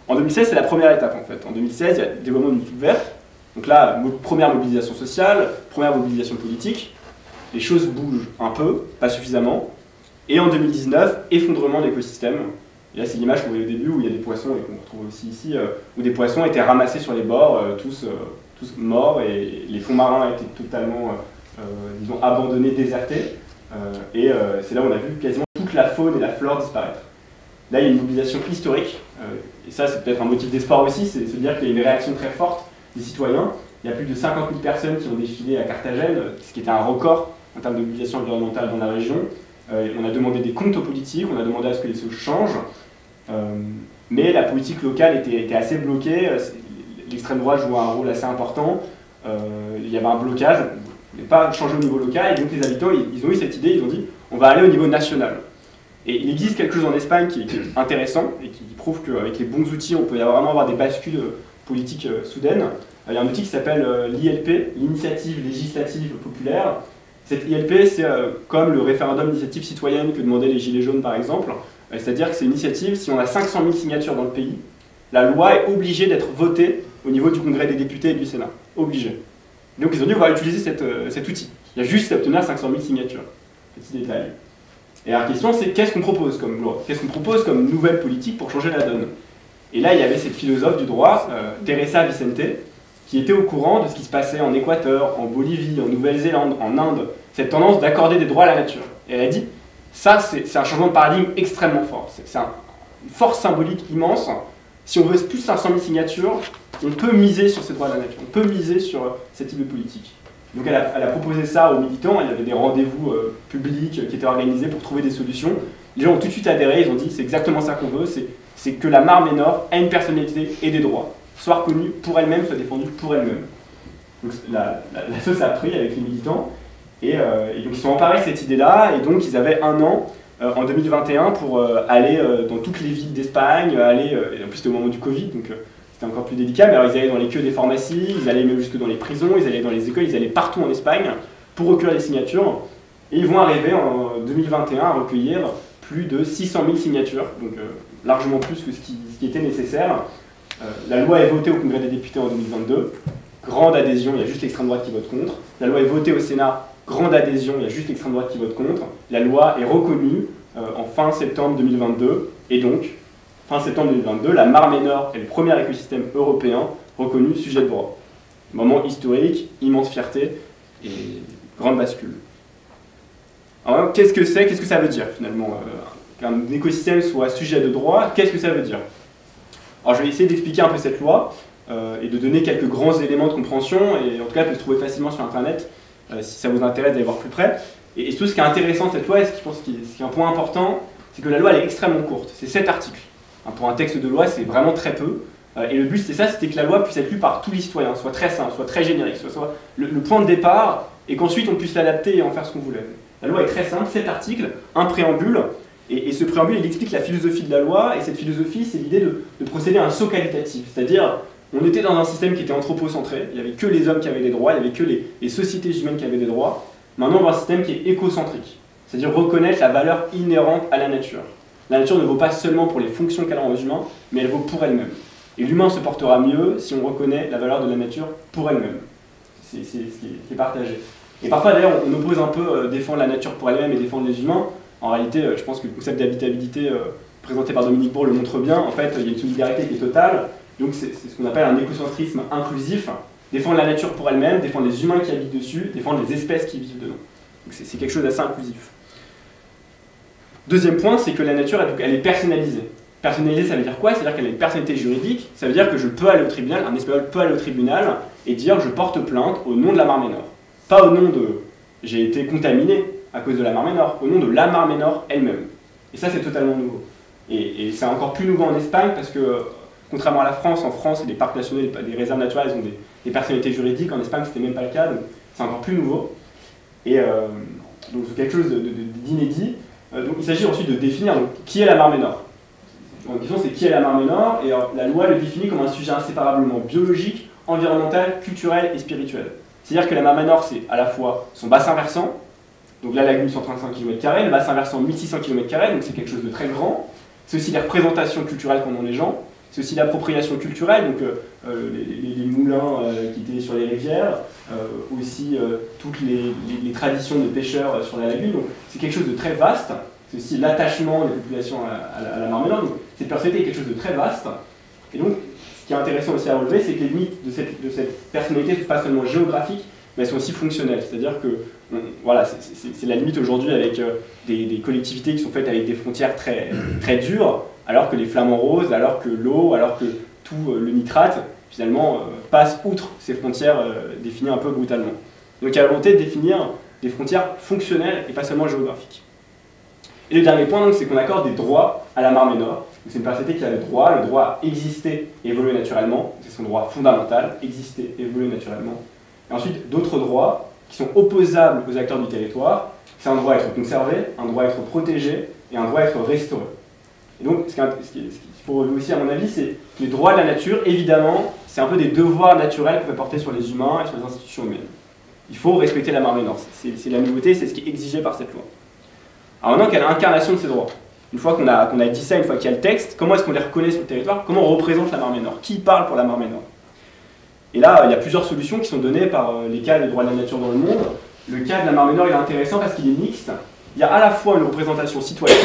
C: En 2016, c'est la première étape en fait. En 2016, il y a le développement d'une soupe verte, donc là, première mobilisation sociale, première mobilisation politique, les choses bougent un peu, pas suffisamment, et en 2019, effondrement de l'écosystème. Et là, c'est l'image qu'on voyait au début où il y a des poissons, et qu'on retrouve aussi ici, où des poissons étaient ramassés sur les bords, tous morts, et les fonds marins étaient totalement disons, abandonnés, désertés, c'est là où on a vu quasiment toute la faune et la flore disparaître. Là, il y a une mobilisation historique, et ça, c'est peut-être un motif d'espoir aussi, c'est de se dire qu'il y a une réaction très forte des citoyens. Il y a plus de 50 000 personnes qui ont défilé à Carthagène, ce qui était un record en termes de mobilisation environnementale dans la région. On a demandé des comptes aux politiques, on a demandé à ce que les choses changent, mais la politique locale était assez bloquée, l'extrême droite jouait un rôle assez important, il y avait un blocage, on ne voulait pas changer au niveau local, et donc les habitants ils ont eu cette idée, ils ont dit on va aller au niveau national. Et il existe quelque chose en Espagne qui est intéressant et qui prouve qu'avec les bons outils on peut vraiment avoir des bascules politiques soudaines. Il y a un outil qui s'appelle l'ILP, l'Initiative Législative Populaire. Cette ILP, c'est comme le référendum d'initiative citoyenne que demandaient les Gilets jaunes par exemple. C'est-à-dire que c'est une initiative, si on a 500 000 signatures dans le pays, la loi est obligée d'être votée au niveau du Congrès des députés et du Sénat. Obligée. Donc ils ont dit on va utiliser cet outil. Il y a juste à obtenir 500 000 signatures. Petit détail. Et la question c'est qu'est-ce qu'on propose comme loi? Qu'est-ce qu'on propose comme nouvelle politique pour changer la donne? Et là il y avait cette philosophe du droit, Teresa Vicente, qui était au courant de ce qui se passait en Équateur, en Bolivie, en Nouvelle-Zélande, en Inde, cette tendance d'accorder des droits à la nature. Et elle a dit, ça c'est un changement de paradigme extrêmement fort. C'est une force symbolique immense. Si on veut plus de 500 000 signatures, on peut miser sur ces droits de la nature, on peut miser sur cette type de politique. Donc elle a proposé ça aux militants, il y avait des rendez-vous publics qui étaient organisés pour trouver des solutions. Les gens ont tout de suite adhéré, ils ont dit c'est exactement ça qu'on veut, c'est que la Marmée Nord ait une personnalité et des droits, soit reconnue pour elle-même, soit défendue pour elle-même. Donc la sauce a pris avec les militants, et donc ils sont emparés de cette idée-là, et donc ils avaient un an, en 2021, pour aller dans toutes les villes d'Espagne, et en plus c'était au moment du Covid, donc c'était encore plus délicat, mais alors ils allaient dans les queues des pharmacies, ils allaient même jusque dans les prisons, ils allaient dans les écoles, ils allaient partout en Espagne pour recueillir les signatures, et ils vont arriver en 2021 à recueillir plus de 600 000 signatures, donc largement plus que ce qui était nécessaire. La loi est votée au Congrès des députés en 2022, grande adhésion, il y a juste l'extrême droite qui vote contre. La loi est votée au Sénat, grande adhésion, il y a juste l'extrême droite qui vote contre. La loi est reconnue en fin septembre 2022, et donc, fin septembre 2022, la Marmée Nord est le premier écosystème européen reconnu sujet de droit. Moment historique, immense fierté et grande bascule. Alors, qu'est-ce que ça veut dire finalement qu'un écosystème soit sujet de droit, qu'est-ce que ça veut dire? Alors je vais essayer d'expliquer un peu cette loi et de donner quelques grands éléments de compréhension, et en tout cas elle peut se trouver facilement sur internet si ça vous intéresse d'aller voir plus près. Et tout ce qui est intéressant de cette loi, et ce qui est un point important, c'est que la loi elle est extrêmement courte, c'est 7 articles. Pour un texte de loi, c'est vraiment très peu. Et le but c'était que la loi puisse être lue par tous les citoyens, soit très simple, soit très générique, soit le point de départ, et qu'ensuite on puisse l'adapter et en faire ce qu'on voulait. La loi est très simple, 7 articles, un préambule, et ce préambule il explique la philosophie de la loi, et cette philosophie c'est l'idée de procéder à un saut qualitatif, c'est-à-dire on était dans un système qui était anthropocentré, il n'y avait que les hommes qui avaient des droits, il n'y avait que les sociétés humaines qui avaient des droits. Maintenant on voit un système qui est écocentrique, c'est-à-dire reconnaître la valeur inhérente à la nature. La nature ne vaut pas seulement pour les fonctions qu'elle a aux humains, mais elle vaut pour elle-même. Et l'humain se portera mieux si on reconnaît la valeur de la nature pour elle-même. C'est ce qui est partagé. Et parfois d'ailleurs on oppose un peu défendre la nature pour elle-même et défendre les humains. En réalité je pense que le concept d'habitabilité présenté par Dominique Bourg le montre bien. En fait il y a une solidarité qui est totale, donc c'est ce qu'on appelle un écocentrisme inclusif. Défendre la nature pour elle-même, défendre les humains qui habitent dessus, défendre les espèces qui vivent dedans. Donc c'est quelque chose d'assez inclusif. Deuxième point, c'est que la nature elle est personnalisée. Personnalisée, ça veut dire quoi? C'est-à-dire qu'elle a une personnalité juridique, ça veut dire que je peux aller au tribunal, un espagnol peut aller au tribunal et dire je porte plainte au nom de la Mare Ménor. Pas au nom de j'ai été contaminé à cause de la Mare Ménor, au nom de la Mare Ménor elle-même. Et ça c'est totalement nouveau. Et c'est encore plus nouveau en Espagne parce que contrairement à la France, en France les parcs nationaux, les réserves naturelles ont des personnalités juridiques, en Espagne c'était même pas le cas, donc c'est encore plus nouveau. Et donc c'est quelque chose d'inédit. Donc il s'agit ensuite de définir donc, qui est la Mare Ménor. La question c'est qui est la Mare Ménor, et la loi le définit comme un sujet inséparablement biologique, environnemental, culturel et spirituel. C'est-à-dire que la Mare Ménor c'est à la fois son bassin versant, donc la lagune 135 km², le bassin versant 1600 km², donc c'est quelque chose de très grand. C'est aussi les représentations culturelles qu'en ont les gens, c'est aussi l'appropriation culturelle, donc les moulins qui étaient sur les rivières, aussi toutes les traditions de pêcheurs sur la lagune, donc c'est quelque chose de très vaste. C'est aussi l'attachement des populations à la Mare Ménor, donc cette personnalité est quelque chose de très vaste. Et donc, ce qui est intéressant aussi à relever, c'est que les limites de cette personnalité ne sont pas seulement géographiques, mais elles sont aussi fonctionnelles. C'est-à-dire que, voilà, c'est la limite aujourd'hui avec des collectivités qui sont faites avec des frontières très, très dures, alors que les flamants roses, alors que l'eau, alors que tout le nitrate, finalement, passe outre ces frontières définies un peu brutalement. Donc il y a la volonté de définir des frontières fonctionnelles et pas seulement géographiques. Et le dernier point, c'est qu'on accorde des droits à la Mare Ménor. C'est une personnalité qui a le droit à exister et évoluer naturellement. C'est son droit fondamental, exister et évoluer naturellement. Et ensuite, d'autres droits qui sont opposables aux acteurs du territoire. C'est un droit à être conservé, un droit à être protégé et un droit à être restauré. Et donc, ce qu'il faut relever aussi, à mon avis, c'est que les droits de la nature, évidemment, c'est un peu des devoirs naturels qu'on peut porter sur les humains et sur les institutions humaines. Il faut respecter la Mare Ménor. C'est la nouveauté, c'est ce qui est exigé par cette loi. Alors maintenant, quelle est l'incarnation de ces droits? Une fois qu'on a dit ça, une fois qu'il y a le texte, comment est-ce qu'on les reconnaît sur le territoire? Comment on représente la Mare Ménor? Qui parle pour la Mare Ménor? Et là, il y a plusieurs solutions qui sont données par les cas des droits de la nature dans le monde. Le cas de la Mare Ménor, il est intéressant parce qu'il est mixte. Il y a à la fois une représentation citoyenne,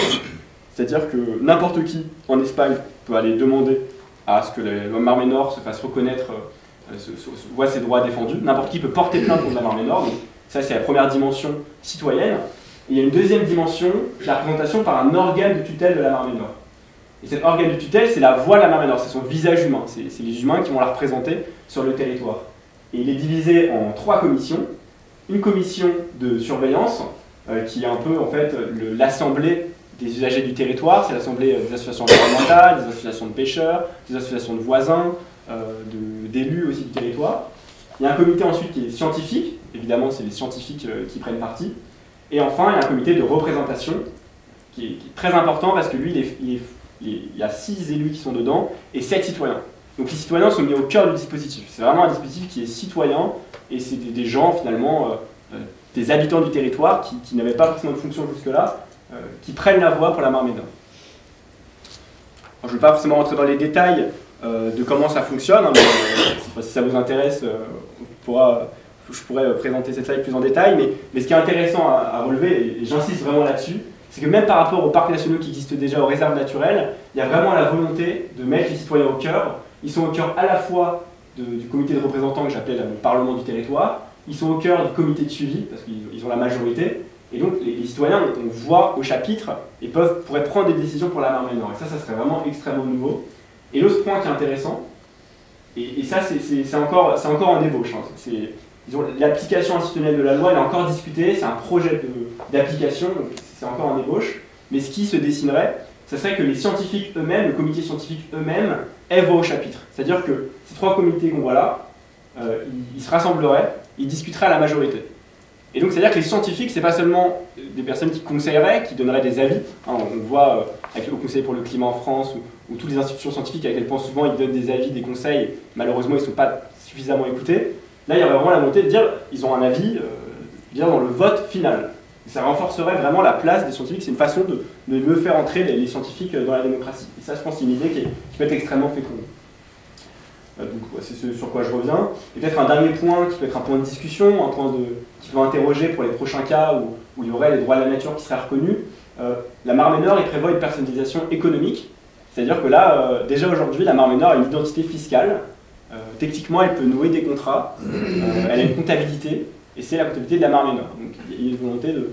C: c'est-à-dire que n'importe qui en Espagne peut aller demander à ce que la Mare Ménor se fasse reconnaître, voit ses droits défendus. N'importe qui peut porter plainte contre la Mare Ménor. Donc ça, c'est la première dimension citoyenne. Et il y a une deuxième dimension, la représentation par un organe de tutelle de la Mare Ménor. Et cet organe de tutelle, c'est la voix de la Mare Ménor, c'est son visage humain, c'est les humains qui vont la représenter sur le territoire. Et il est divisé en 3 commissions. Une commission de surveillance, qui est un peu en fait l'assemblée des usagers du territoire, c'est l'assemblée des associations environnementales, des associations de pêcheurs, des associations de voisins, d'élus aussi du territoire. Il y a un comité ensuite qui est scientifique, évidemment c'est les scientifiques qui prennent parti. Et enfin, il y a un comité de représentation qui est très important parce que lui, il y a 6 élus qui sont dedans et 7 citoyens. Donc les citoyens sont mis au cœur du dispositif. C'est vraiment un dispositif qui est citoyen et c'est des gens finalement, des habitants du territoire qui n'avaient pas forcément de fonction jusque-là, qui prennent la voix pour la Mare Ménor. Je ne vais pas forcément rentrer dans les détails de comment ça fonctionne, hein, mais si ça vous intéresse, je pourrais présenter cette slide plus en détail, mais ce qui est intéressant à relever, et j'insiste vraiment là-dessus, c'est que même par rapport aux parcs nationaux qui existent déjà, aux réserves naturelles, il y a vraiment la volonté de mettre les citoyens au cœur. Ils sont au cœur à la fois du comité de représentants que j'appelle le Parlement du territoire, ils sont au cœur du comité de suivi, parce qu'ils ont la majorité, Et donc les citoyens, on voit au chapitre et pourraient prendre des décisions pour la Mare-Nord. Et ça serait vraiment extrêmement nouveau. Et l'autre point qui est intéressant, et ça c'est encore en ébauche, hein. L'application institutionnelle de la loi, elle est encore discutée, c'est un projet d'application, donc c'est encore en ébauche. Mais ce qui se dessinerait, ce serait que les scientifiques eux-mêmes, le comité scientifique eux-mêmes, aient voix au chapitre. C'est-à-dire que ces trois comités qu'on voit là, ils se rassembleraient, ils discuteraient à la majorité. Et donc c'est-à-dire que les scientifiques, c'est pas seulement des personnes qui conseilleraient, qui donneraient des avis. Hein, on voit avec le Conseil pour le climat en France, ou toutes les institutions scientifiques avec lesquelles souvent ils donnent des avis, des conseils, malheureusement ils ne sont pas suffisamment écoutés. Là il y aurait vraiment la volonté de dire, ils ont un avis, dire dans le vote final. Et ça renforcerait vraiment la place des scientifiques, c'est une façon de mieux faire entrer les scientifiques dans la démocratie. Et ça je pense c'est une idée qui peut être extrêmement féconde. Donc c'est ce sur quoi je reviens. Et peut-être un dernier point qui peut être un point de discussion, un point qui peut interroger pour les prochains cas où il y aurait les droits de la nature qui seraient reconnus. La Mare-Nord, il prévoit une personnalisation économique, c'est-à-dire que là, déjà aujourd'hui, la Mare-Nord a une identité fiscale. Techniquement, elle peut nouer des contrats, elle a une comptabilité, et c'est la comptabilité de la Mare-Nord. Donc il y a une volonté de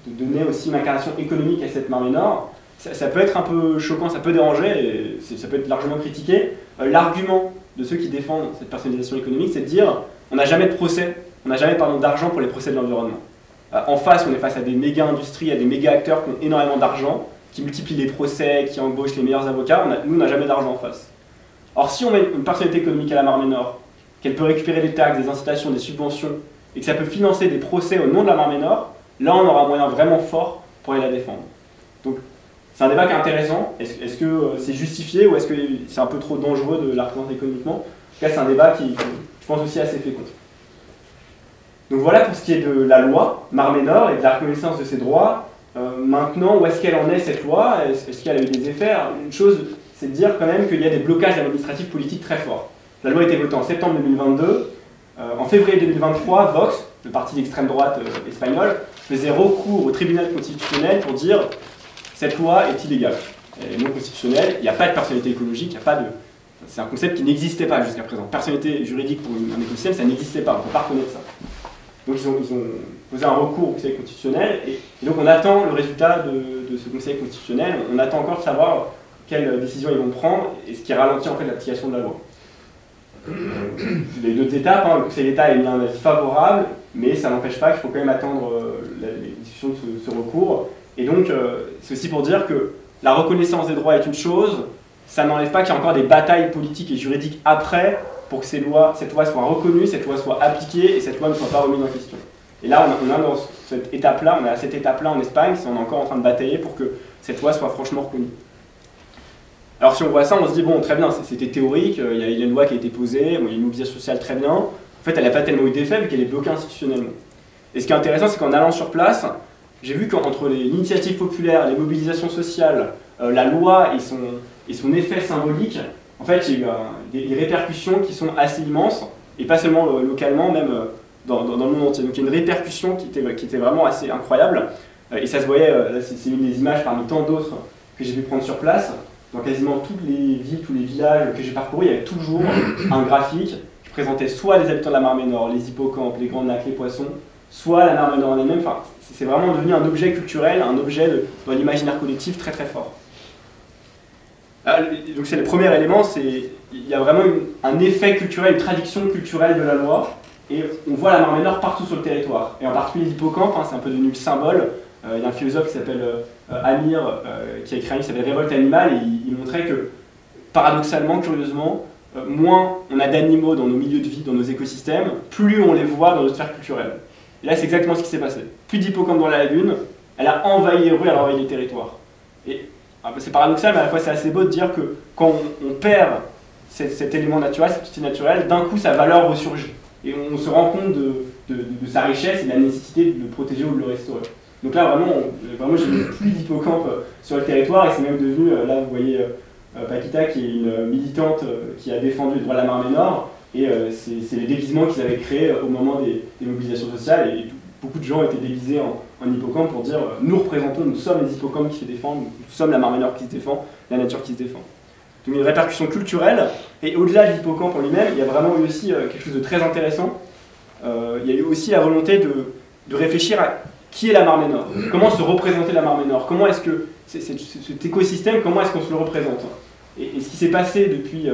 C: donner aussi une incarnation économique à cette Mare-Nord. Ça peut être un peu choquant, ça peut déranger, et ça peut être largement critiqué. L'argument de ceux qui défendent cette personnalisation économique, c'est de dire on n'a jamais de procès, on n'a jamais d'argent pour les procès de l'environnement. En face, on est face à des méga-industries, à des méga-acteurs qui ont énormément d'argent, qui multiplient les procès, qui embauchent les meilleurs avocats. Nous, on n'a jamais d'argent en face. Or, si on met une personnalité économique à la Mare-Nord, qu'elle peut récupérer des taxes, des incitations, des subventions, et que ça peut financer des procès au nom de la Mare-Nord, là, on aura un moyen vraiment fort pour aller la défendre. Donc, c'est un débat qui est intéressant. Est-ce que c'est justifié ou est-ce que c'est un peu trop dangereux de la représenter économiquement? En tout cas, c'est un débat qui, je pense, aussi assez fécond. Donc voilà pour ce qui est de la loi Mare-Nord et de la reconnaissance de ses droits. Maintenant, où est-ce qu'elle en est cette loi? Est-ce qu'elle a eu des effets? Une chose, c'est de dire quand même qu'il y a des blocages administratifs politiques très forts. La loi a été votée en septembre 2022. En février 2023, Vox, le parti d'extrême droite espagnol, faisait recours au tribunal constitutionnel pour dire cette loi est illégale. Elle est non constitutionnelle, il n'y a pas de personnalité écologique, il n'y a pas de... C'est un concept qui n'existait pas jusqu'à présent. Personnalité juridique pour un écosystème, ça n'existait pas, on ne peut pas reconnaître ça. Donc ils ont posé un recours au Conseil constitutionnel, et donc on attend le résultat de ce Conseil constitutionnel, on attend encore de savoir quelles décisions ils vont prendre, et ce qui ralentit en fait l'application de la loi. Les deux étapes, hein, le Conseil d'État a émis un avis favorable, mais ça n'empêche pas qu'il faut quand même attendre les discussions de ce recours. Et donc, c'est aussi pour dire que la reconnaissance des droits est une chose, ça n'enlève pas qu'il y a encore des batailles politiques et juridiques après pour que cette loi soit reconnue, cette loi soit appliquée et cette loi ne soit pas remise en question. Et là, on a dans cette étape-là, on est à cette étape-là en Espagne, on est encore en train de batailler pour que cette loi soit franchement reconnue. Alors si on voit ça, on se dit, bon, très bien, c'était théorique, il y a une loi qui a été posée, bon, il y a une mobilisation sociale très bien, en fait, elle n'a pas tellement eu d'effet vu qu'elle est bloquée institutionnellement. Et ce qui est intéressant, c'est qu'en allant sur place, j'ai vu qu'entre l'initiative populaire, les mobilisations sociales, la loi et son effet symbolique, en fait, il y a eu des répercussions qui sont assez immenses, et pas seulement localement, même dans le monde entier. Donc il y a une répercussion qui était vraiment assez incroyable, et ça se voyait, là c'est une des images parmi tant d'autres que j'ai pu prendre sur place. Dans quasiment toutes les villes, tous les villages que j'ai parcourus, il y avait toujours un graphique qui présentait soit les habitants de la Mare-Nord, les hippocampes, les grands lacs, les poissons, soit la Mare-Nord en elle-même. Enfin, c'est vraiment devenu un objet culturel, un objet dans l'imaginaire collectif très très fort. Donc c'est le premier élément, il y a vraiment un effet culturel, une traduction culturelle de la loi, et on voit la Mare-Nord partout sur le territoire. Et en particulier les hippocampes, hein, c'est un peu devenu le symbole. Il y a un philosophe qui s'appelle Amir, qui a écrit un livre qui s'appelle Révolte animale, et il montrait que, paradoxalement, curieusement, moins on a d'animaux dans nos milieux de vie, dans nos écosystèmes, plus on les voit dans notre sphère culturelle. Et là, c'est exactement ce qui s'est passé. Plus d'hippocampes dans la lagune, elle a envahi les rues, elle a envahi les territoires. Et c'est paradoxal, mais à la fois c'est assez beau de dire que quand on perd cet élément naturel, cette entité naturelle, d'un coup sa valeur ressurgit. Et on se rend compte de sa richesse et de la nécessité de le protéger ou de le restaurer. Donc là, vraiment j'ai vu plus d'hippocampes sur le territoire, et c'est même devenu, là vous voyez Paquita qui est une militante qui a défendu les droits de la Mare-Nord, et c'est les déguisements qu'ils avaient créés au moment des mobilisations sociales, et beaucoup de gens étaient déguisés en hippocampes pour dire nous représentons, nous sommes les hippocampes qui se défendent, nous sommes la Mare-Nord qui se défend, la nature qui se défend. Donc une répercussion culturelle, et au-delà de l'hippocampe en lui-même, il y a vraiment eu aussi quelque chose de très intéressant. Il y a eu aussi la volonté de réfléchir à qui est la Marne Nord? Comment se représenter la Marne Nord? Comment est-ce que cet écosystème, comment est-ce qu'on se le représente? Et ce qui s'est passé depuis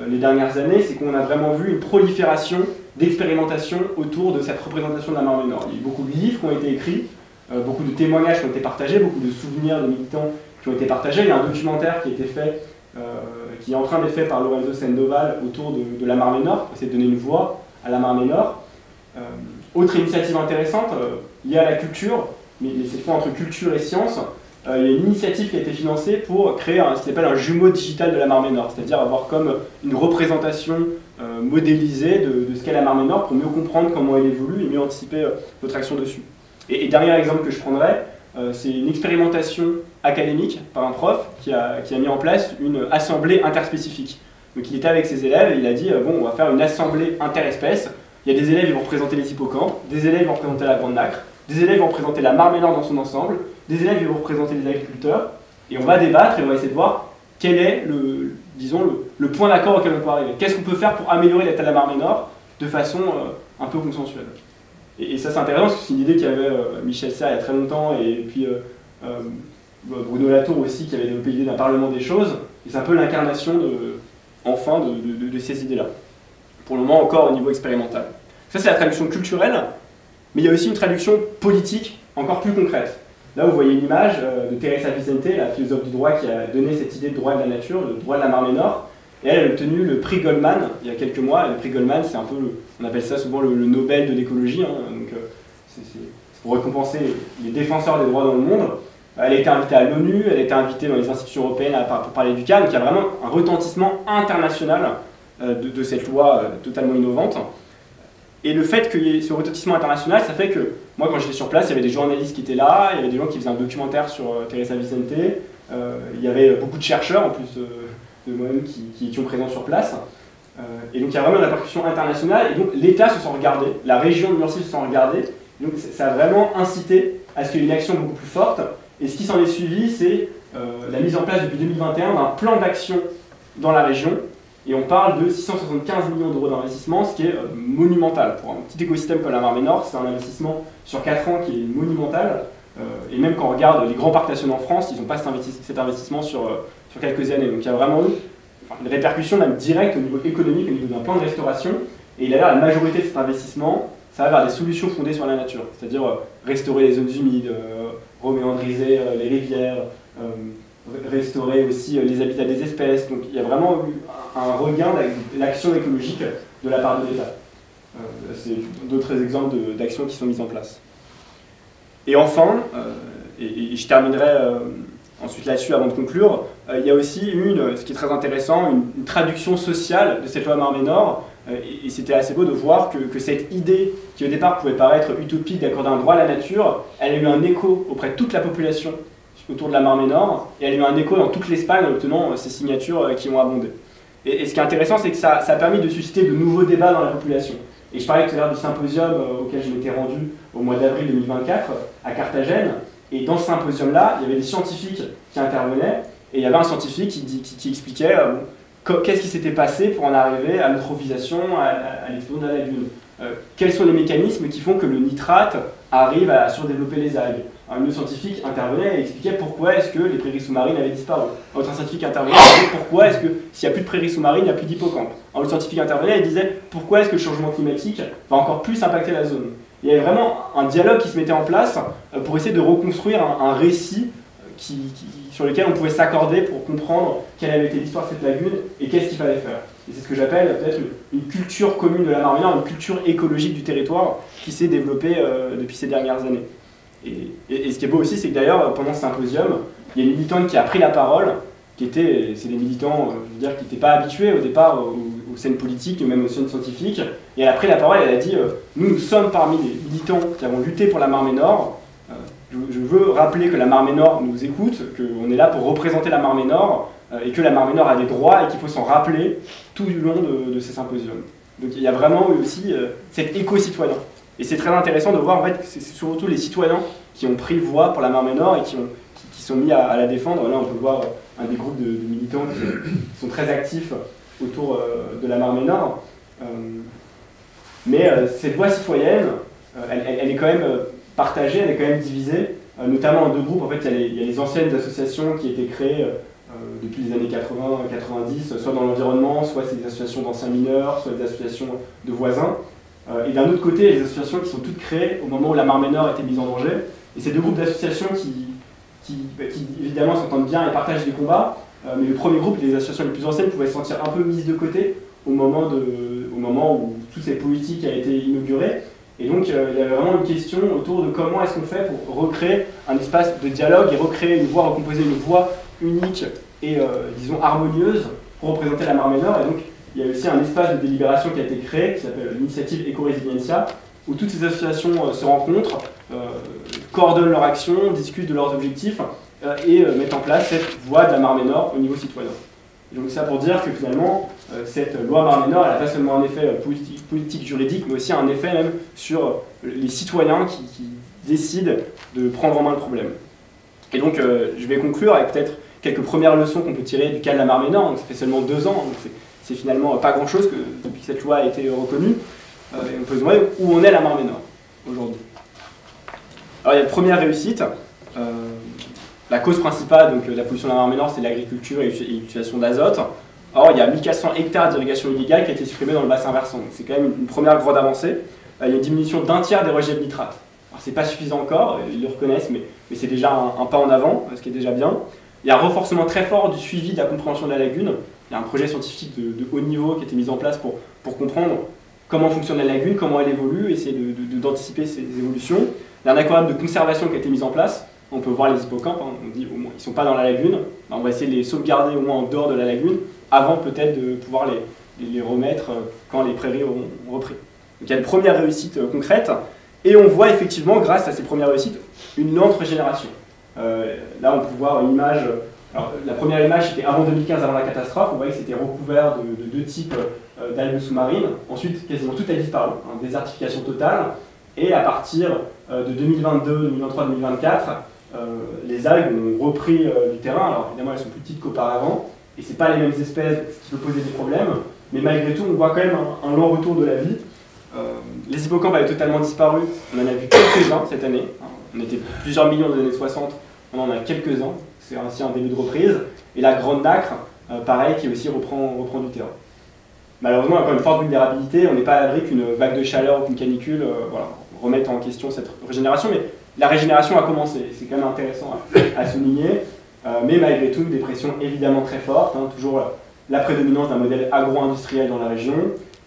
C: les dernières années, c'est qu'on a vraiment vu une prolifération d'expérimentations autour de cette représentation de la Marne Nord. Il y a eu beaucoup de livres qui ont été écrits, beaucoup de témoignages qui ont été partagés, beaucoup de souvenirs de militants qui ont été partagés. Il y a un documentaire qui a été fait, qui est en train d'être fait par Lorenzo Sandoval autour de la Marne Nord, pour essayer de donner une voix à la Marne Nord. Autre initiative intéressante, liée à la culture, mais cette fois entre culture et science, il y a une initiative qui a été financée pour créer ce qu'on appelle un jumeau digital de la Marne Nord, c'est-à-dire avoir comme une représentation modélisée de ce qu'est la Marne Nord pour mieux comprendre comment elle évolue et mieux anticiper notre action dessus. Et dernier exemple que je prendrai, c'est une expérimentation académique par un prof qui a mis en place une assemblée interspécifique. Donc il était avec ses élèves et il a dit bon, on va faire une assemblée interespèces. Il y a des élèves qui vont représenter les hippocampes, des élèves qui vont représenter la grande nacre, des élèves qui vont représenter la Marne Nord dans son ensemble, des élèves qui vont représenter les agriculteurs, et on va débattre et on va essayer de voir quel est le point d'accord auquel on peut arriver. Qu'est-ce qu'on peut faire pour améliorer l'état de la Marne Nord de façon un peu consensuelle. Et ça c'est intéressant parce que c'est une idée qu'avait Michel Serres il y a très longtemps, et puis Bruno Latour aussi qui avait développé l'idée d'un parlement des choses, et c'est un peu l'incarnation de ces idées-là. Pour le moment encore au niveau expérimental. Ça c'est la traduction culturelle, mais il y a aussi une traduction politique encore plus concrète. Là vous voyez une image de Teresa Vicente, la philosophe du droit qui a donné cette idée de droit de la nature, le droit de la Marne Nord, et elle a obtenu le prix Goldman il y a quelques mois. Le prix Goldman c'est un peu, on appelle ça souvent le Nobel de l'écologie, hein, donc c'est pour récompenser les défenseurs des droits dans le monde. Elle a été invitée à l'ONU, elle a été invitée dans les institutions européennes pour parler du cas, donc il y a vraiment un retentissement international de cette loi totalement innovante. Et le fait qu'il y ait ce retentissement international, ça fait que, moi quand j'étais sur place, il y avait des journalistes qui étaient là, il y avait des gens qui faisaient un documentaire sur Teresa Vicente, il y avait beaucoup de chercheurs, en plus de moi-même, qui étaient présents sur place. Et donc il y a vraiment une répercussion internationale, et donc l'État se sent regardé, la région de Murcie se sent regardée, donc ça a vraiment incité à ce qu'il y ait une action beaucoup plus forte. Et ce qui s'en est suivi, c'est la mise en place depuis 2021 d'un plan d'action dans la région. Et on parle de 675 millions d'euros d'investissement, ce qui est monumental. Pour un petit écosystème comme la Marne Nord, c'est un investissement sur 4 ans qui est monumental. Et même quand on regarde les grands parcs nationaux en France, ils n'ont pas cet investissement sur quelques années. Donc il y a vraiment eu une répercussion même directe au niveau économique, au niveau d'un plan de restauration. Et il a l'air la majorité de cet investissement, ça va vers des solutions fondées sur la nature. C'est-à-dire restaurer les zones humides, reméandriser les rivières, restaurer aussi les habitats des espèces. Donc il y a vraiment eu un regain de l'action écologique de la part de l'État. C'est d'autres exemples d'actions qui sont mises en place. Et enfin, et je terminerai ensuite là-dessus avant de conclure, il y a aussi ce qui est très intéressant, une traduction sociale de cette loi Marne Nord. Et c'était assez beau de voir que cette idée, qui au départ pouvait paraître utopique d'accorder un droit à la nature, elle a eu un écho auprès de toute la population autour de la Marne Nord, et elle a eu un écho dans toute l'Espagne en obtenant ces signatures qui ont abondé. Et ce qui est intéressant, c'est que ça a permis de susciter de nouveaux débats dans la population. Et je parlais tout à l'heure du symposium auquel je m'étais rendu au mois d'avril 2024 à Carthagène, et dans ce symposium-là, il y avait des scientifiques qui intervenaient, et il y avait un scientifique qui expliquait qu'est-ce qui s'était passé pour en arriver à l'eutrophisation, à l'explosion de la lagune. Quels sont les mécanismes qui font que le nitrate arrive à surdévelopper les algues. Un autre scientifique intervenait et expliquait pourquoi est-ce que les prairies sous-marines avaient disparu. Un autre scientifique intervenait et disait pourquoi est-ce que s'il n'y a plus de prairies sous-marines, il n'y a plus d'hippocampes. Un autre scientifique intervenait et disait pourquoi est-ce que le changement climatique va encore plus impacter la zone. Il y avait vraiment un dialogue qui se mettait en place pour essayer de reconstruire un récit sur lequel on pouvait s'accorder pour comprendre quelle avait été l'histoire de cette lagune et qu'est-ce qu'il fallait faire. Et c'est ce que j'appelle peut-être une culture commune de la Marne Nord, une culture écologique du territoire qui s'est développée depuis ces dernières années. Et ce qui est beau aussi, c'est que d'ailleurs, pendant ce symposium, il y a une militante qui a pris la parole, c'est des militants je veux dire, qui n'étaient pas habitués au départ aux scènes politiques, même aux scènes scientifiques, et elle a pris la parole et elle a dit nous sommes parmi les militants qui avons lutté pour la Marne Nord. Je veux rappeler que la Marne Nord nous écoute, qu'on est là pour représenter la Marne Nord, et que la Marne Nord a des droits et qu'il faut s'en rappeler tout du long de ces symposiums. Donc il y a vraiment aussi cet éco-citoyen. Et c'est très intéressant de voir en fait que c'est surtout les citoyens qui ont pris voix pour la Marne Nord et qui sont mis à la défendre. Là on peut voir un des groupes de militants qui sont très actifs autour de la Marne Nord. Mais cette voix citoyenne, elle est quand même partagée, elle est quand même divisée, notamment en deux groupes. En fait, il y a les anciennes associations qui étaient créées depuis les années 80-90, soit dans l'environnement, soit c'est des associations d'anciens mineurs, soit des associations de voisins. Et d'un autre côté, il y a les associations qui sont toutes créées au moment où la Mare Menor était mise en danger. Et ces deux groupes d'associations qui évidemment s'entendent bien et partagent des combats, mais le premier groupe, les associations les plus anciennes, pouvaient se sentir un peu mises de côté au moment où toute cette politique a été inaugurée. Et donc il y avait vraiment une question autour de comment est-ce qu'on fait pour recréer un espace de dialogue et recréer une voix, recomposer une voix unique et disons harmonieuse pour représenter la Mare Menor. Et donc il y a aussi un espace de délibération qui a été créé, qui s'appelle l'initiative Eco-Resilientia, où toutes ces associations se rencontrent, coordonnent leur action, discutent de leurs objectifs et mettent en place cette voie de la Mare Menor au niveau citoyen. Et donc ça pour dire que finalement, cette loi Mare Menor, elle n'a pas seulement un effet politique, juridique, mais aussi un effet même sur les citoyens qui décident de prendre en main le problème. Et donc je vais conclure avec peut-être quelques premières leçons qu'on peut tirer du cas de la Mare Menor. Donc ça fait seulement 2 ans, donc c'est finalement pas grand-chose depuis que cette loi a été reconnue. Et on peut se demander où en est la Mare Menor aujourd'hui. Alors il y a une première réussite. La cause principale de la pollution de la Mare Menor, c'est l'agriculture et l'utilisation d'azote. Or, il y a 1400 hectares d'irrigation illégale qui a été supprimée dans le bassin versant. C'est quand même une première grande avancée. Il y a une diminution d'1 tiers des rejets de nitrate. Alors, c'est pas suffisant encore, ils le reconnaissent, mais c'est déjà un pas en avant, ce qui est déjà bien. Il y a un renforcement très fort du suivi de la compréhension de la lagune. Il y a un projet scientifique de haut niveau qui a été mis en place pour comprendre comment fonctionne la lagune, comment elle évolue, essayer d'anticiper ces évolutions. Il y a un aquarium de conservation qui a été mis en place. On peut voir les hippocampes, hein, on dit au moins ils ne sont pas dans la lagune, on va essayer de les sauvegarder au moins en dehors de la lagune, avant peut-être de pouvoir les remettre quand les prairies auront repris. Donc il y a une première réussite concrète, et on voit effectivement, grâce à ces premières réussites, une lente régénération. Là on peut voir une image, alors, la première image c'était avant 2015, avant la catastrophe, on voyait que c'était recouvert de 2 types d'algues sous-marines, ensuite quasiment tout a disparu, hein, désertification totale, et à partir de 2022, 2023, 2024, les algues ont repris du terrain. Alors évidemment elles sont plus petites qu'auparavant et c'est pas les mêmes espèces, ce qui peut poser des problèmes, mais malgré tout on voit quand même un long retour de la vie. Les hippocampes avaient totalement disparu, on en a vu quelques-uns cette année, on était plusieurs millions dans les années 60, on en a quelques-uns, c'est ainsi un début de reprise, et la grande nacre, pareil, qui aussi reprend du terrain. Malheureusement, encore une forte vulnérabilité, on n'est pas à l'abri qu'une vague de chaleur ou qu'une canicule remette en question cette régénération, mais la régénération a commencé, c'est quand même intéressant à souligner, mais malgré tout, des pressions évidemment très fortes, hein, toujours la prédominance d'un modèle agro-industriel dans la région,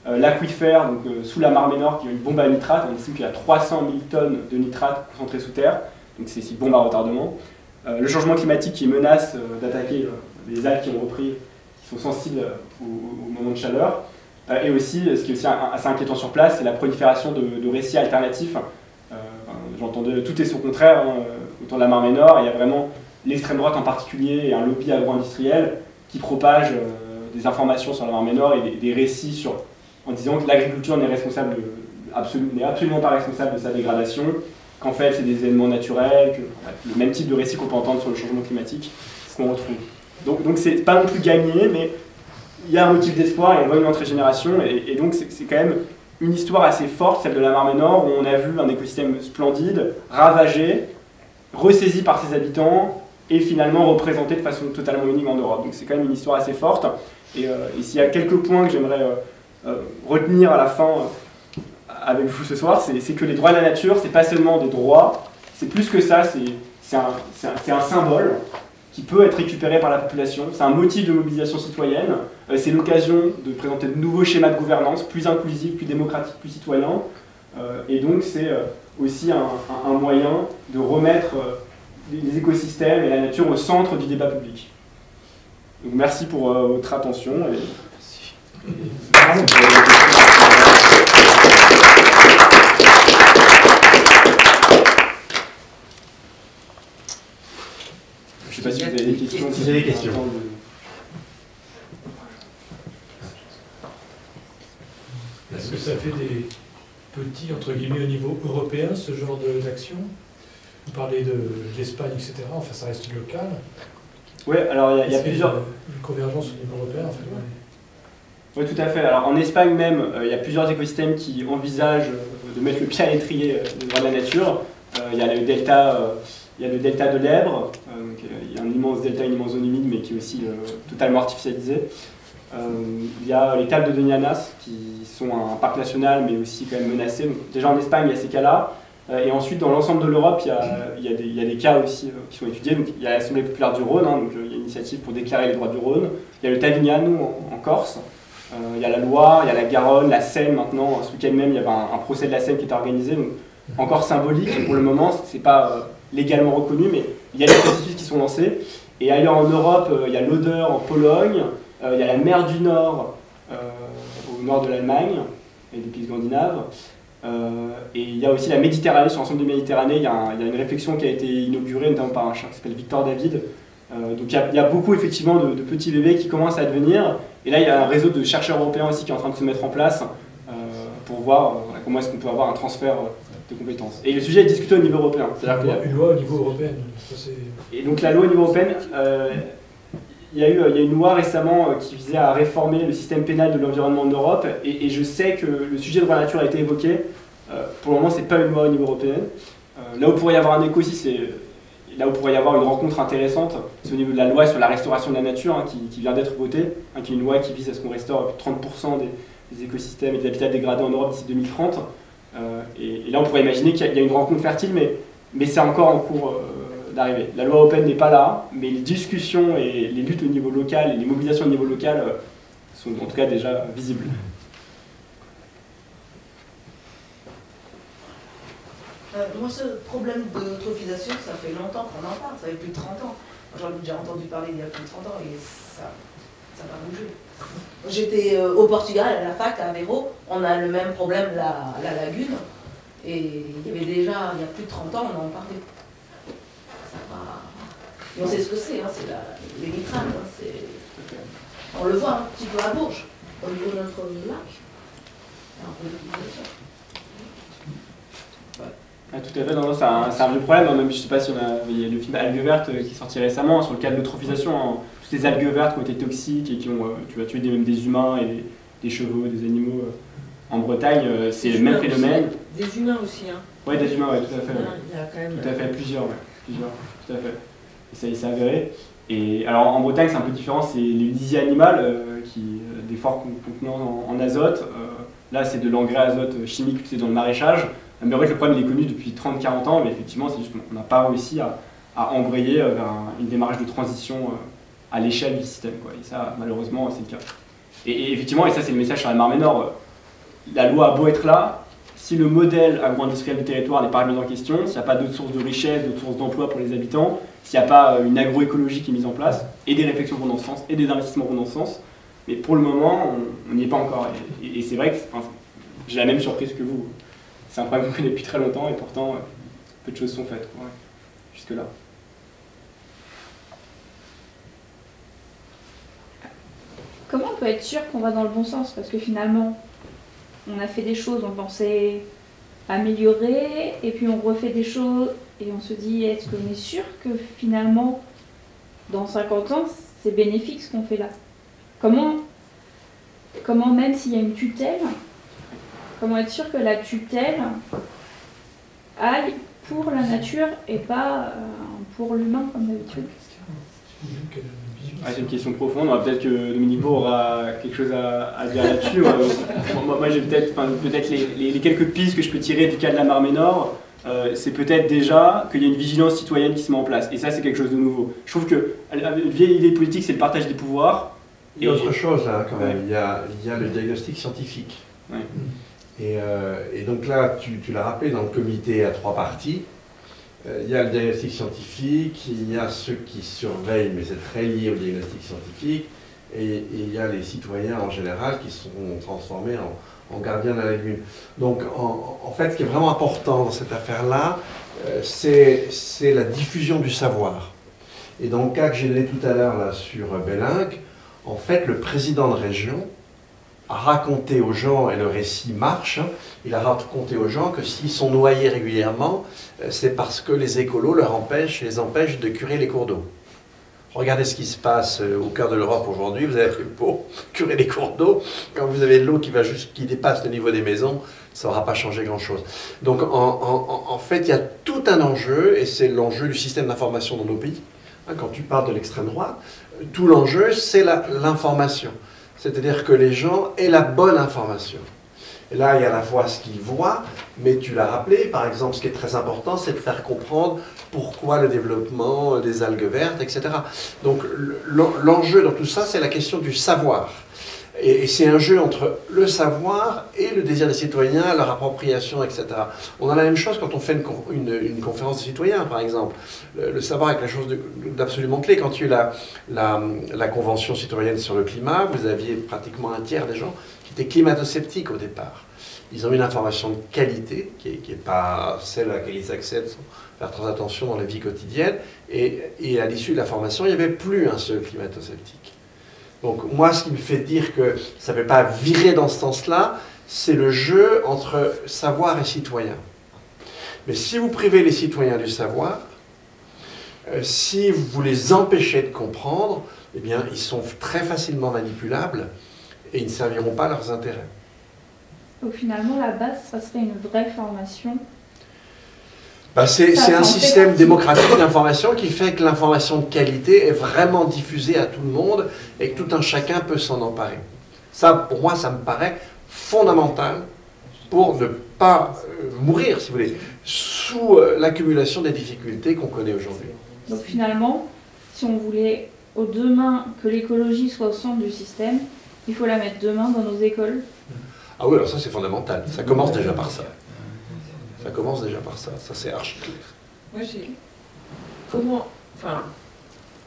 C: l'aquifère, sous la Mare Menor, qui est une bombe à nitrate, on estime qu'il y a 300 000 tonnes de nitrate concentrées sous terre, donc c'est une bombe à retardement. Le changement climatique qui menace d'attaquer les algues qui ont repris, qui sont sensibles au moment de chaleur, et aussi, ce qui est aussi assez inquiétant sur place, c'est la prolifération de récits alternatifs. J'entendais tout et son contraire hein, autour de la Mare Menor. Il y a vraiment l'extrême droite en particulier et un lobby agro-industriel qui propage des informations sur la Mare Menor et des récits en disant que l'agriculture n'est absolument pas responsable de sa dégradation, qu'en fait c'est des événements naturels, que le même type de récit qu'on peut entendre sur le changement climatique qu'on retrouve. Donc c'est pas non plus gagné, mais il y a un motif d'espoir et on voit une autre génération, et donc c'est quand même une histoire assez forte, celle de la Mare Menor, où on a vu un écosystème splendide, ravagé, ressaisi par ses habitants, et finalement représenté de façon totalement unique en Europe. Donc c'est quand même une histoire assez forte, et s'il y a quelques points que j'aimerais retenir à la fin avec vous ce soir, c'est que les droits de la nature, c'est pas seulement des droits, c'est plus que ça, c'est un symbole qui peut être récupéré par la population. C'est un motif de mobilisation citoyenne. C'est l'occasion de présenter de nouveaux schémas de gouvernance, plus inclusifs, plus démocratiques, plus citoyens. Et donc c'est aussi un moyen de remettre les écosystèmes et la nature au centre du débat public. Donc merci pour votre attention. Je ne sais pas si vous avez des questions.
A: Si vous avez des questions.
D: Est-ce que ça fait des petits, entre guillemets, au niveau européen, ce genre d'action? Vous parlez d'Espagne, etc. Enfin, ça reste local.
C: Oui, alors il y a plusieurs...
D: Une convergence au niveau européen, en fait.
C: Oui, tout à fait. Alors en Espagne même, il y a plusieurs écosystèmes qui envisagent de mettre le pied à l'étrier des droits de la nature. Il y a le delta, de l'Èbre, il y a un immense delta, une immense zone humide, mais qui est aussi totalement artificialisée. Il y a les Caps de Denianas, qui sont un parc national, mais aussi quand même menacé. Donc, déjà en Espagne, il y a ces cas-là. Et ensuite, dans l'ensemble de l'Europe, il y a des cas aussi qui sont étudiés. Donc, il y a l'Assemblée populaire du Rhône, donc il y a une initiative pour déclarer les droits du Rhône. Il y a le Tavignano en Corse. Il y a la Loire, il y a la Garonne, la Seine maintenant. Ce week-end même, il y avait un procès de la Seine qui était organisé. Donc, encore symbolique, et pour le moment, ce n'est pas légalement reconnu, mais il y a des processus qui sont lancés. Et ailleurs en Europe, il y a l'Oder en Pologne, il y a la mer du Nord au nord de l'Allemagne et des pays scandinaves. Et il y a aussi la Méditerranée, sur l'ensemble de Méditerranée, il y a une réflexion qui a été inaugurée notamment par un chercheur qui s'appelle Victor David. Donc il y a beaucoup effectivement de petits bébés qui commencent à devenir, et là il y a un réseau de chercheurs européens aussi qui est en train de se mettre en place pour voir comment est-ce qu'on peut avoir un transfert de compétences. Et le sujet est discuté au niveau européen.
D: Une loi au niveau européen.
C: Et donc la loi au niveau européen, il y a une loi récemment qui visait à réformer le système pénal de l'environnement en Europe, et je sais que le sujet de droit nature a été évoqué. Pour le moment, ce n'est pas une loi au niveau européen. Là où pourrait y avoir un écho aussi, c'est là où pourrait y avoir une rencontre intéressante, c'est au niveau de la loi sur la restauration de la nature qui vient d'être votée, qui est une loi qui vise à ce qu'on restaure 30% des écosystèmes et des habitats dégradés en Europe d'ici 2030. Et là, on pourrait imaginer qu'il y a une rencontre fertile, mais c'est encore en cours d'arriver. La loi européenne n'est pas là, mais les discussions et les luttes au niveau local et les mobilisations au niveau local sont en tout cas déjà visibles.
E: Moi, ce problème d'eutrophisation, ça fait longtemps qu'on en parle, ça fait plus de 30 ans. J'en ai déjà entendu parler il y a plus de 30 ans et ça va bouger. J'étais au Portugal, à la fac, à Aveiro, on a le même problème, la lagune, et il y avait déjà, il y a plus de 30 ans, on en parlait. Ça va... Et on sait ce que c'est, hein, c'est les nitrates, hein, on le voit un petit peu à Bourges, au niveau de notre lac. Il y a un peu d'utilisation.
C: Ah, tout à fait, non, c'est un vieux problème, hein, même je ne sais pas si il y a le film Algues vertes qui est sorti récemment sur le cas de l'eutrophisation, hein. Toutes ces algues vertes qui ont été toxiques et qui ont tué même des humains et des chevaux, des animaux en Bretagne, c'est le même phénomène.
E: Des humains aussi, hein.
C: Oui, des humains, ouais, tout à fait.
E: Il y a quand même...
C: Tout à fait, plusieurs, tout à fait. Et ça s'est avéré. Et alors en Bretagne, c'est un peu différent, c'est l'euthanasies animale, des forts contenants en azote. Là, c'est de l'engrais azote chimique, c'est dans le maraîchage. Mais en fait, le problème il est connu depuis 30-40 ans, mais effectivement, c'est juste qu'on n'a pas réussi à embrayer vers une démarche de transition à l'échelle du système, quoi. Et ça, malheureusement, c'est le cas. Et effectivement, et ça, c'est le message sur la Marne Nord, la loi a beau être là, si le modèle agro-industriel du territoire n'est pas remis en question, s'il n'y a pas d'autres sources de richesse, d'autres sources d'emploi pour les habitants, s'il n'y a pas une agroécologie qui est mise en place, et des réflexions vont dans ce sens, et des investissements vont dans ce sens, mais pour le moment, on n'y est pas encore. Et c'est vrai que j'ai la même surprise que vous. C'est un problème qu'on connaît depuis très longtemps et pourtant, peu de choses sont faites, ouais, jusque-là.
F: Comment on peut être sûr qu'on va dans le bon sens? Parce que finalement, on a fait des choses, on pensait améliorer, et puis on refait des choses, et on se dit, est-ce qu'on est sûr que finalement, dans 50 ans, c'est bénéfique ce qu'on fait là? Comment même s'il y a une tutelle, comment être sûr que la tutelle aille pour la nature et pas pour l'humain comme d'habitude?
C: C'est une question profonde. Peut-être que Dominique Beau aura quelque chose à dire là-dessus. Moi j'ai peut-être les quelques pistes que je peux tirer du cas de la Marne Nord. C'est peut-être déjà qu'il y a une vigilance citoyenne qui se met en place. Et ça, c'est quelque chose de nouveau. Je trouve que une vieille idée politique, c'est le partage des pouvoirs.
A: Il y a autre chose là, quand même. Il y a le diagnostic scientifique.
C: Ouais.
A: Et donc là, tu l'as rappelé, dans le comité à 3 parties, il y a le diagnostic scientifique, il y a ceux qui surveillent, mais c'est très lié au diagnostic scientifique, et il y a les citoyens en général qui sont transformés en gardiens de la lagune. Donc en fait, ce qui est vraiment important dans cette affaire-là, c'est la diffusion du savoir. Et dans le cas que j'ai donné tout à l'heure là sur Bellingue, en fait, le président de région a raconté aux gens, et le récit marche, hein, il a raconté aux gens que s'ils sont noyés régulièrement, c'est parce que les écolos les empêchent de curer les cours d'eau. Regardez ce qui se passe au cœur de l'Europe aujourd'hui, vous avez pour curer les cours d'eau, quand vous avez de l'eau qui dépasse le niveau des maisons,
G: ça n'aura pas changé grand-chose. Donc en fait, il y a tout un enjeu, et c'est l'enjeu du système d'information dans nos pays. Hein, quand tu parles de l'extrême droite, tout l'enjeu, c'est l'information. C'est-à-dire que les gens aient la bonne information. Et là, il y a à la fois ce qu'ils voient, mais tu l'as rappelé, par exemple, ce qui est très important, c'est de faire comprendre pourquoi le développement des algues vertes, etc. Donc l'enjeu dans tout ça, c'est la question du savoir. Et c'est un jeu entre le savoir et le désir des citoyens, leur appropriation, etc. On a la même chose quand on fait une conférence de citoyens, par exemple. Le savoir est quelque chose d'absolument clé. Quand il y a eu la Convention citoyenne sur le climat, vous aviez pratiquement un tiers des gens qui étaient climato-sceptiques au départ. Ils ont une information de qualité, qui n'est pas celle à laquelle ils accèdent sans faire très attention dans la vie quotidienne. Et à l'issue de la formation, il n'y avait plus un seul climato-sceptique. Donc moi, ce qui me fait dire que ça ne veut pas virer dans ce sens-là, c'est le jeu entre savoir et citoyen. Mais si vous privez les citoyens du savoir, si vous les empêchez de comprendre, eh bien, ils sont très facilement manipulables et ils ne serviront pas leurs intérêts.
F: Donc finalement, la base, ça serait une vraie formation.
G: Ben c'est un système démocratique d'information qui fait que l'information de qualité est vraiment diffusée à tout le monde et que tout un chacun peut s'en emparer. Ça, pour moi, ça me paraît fondamental pour ne pas mourir, si vous voulez, sous l'accumulation des difficultés qu'on connaît aujourd'hui.
F: Donc finalement, si on voulait demain que l'écologie soit au centre du système, il faut la mettre demain dans nos écoles.
G: Ah oui, alors ça c'est fondamental. Ça commence déjà par ça. Ça commence déjà par ça. Ça c'est archi clair.
H: Moi j'ai... Comment... Enfin,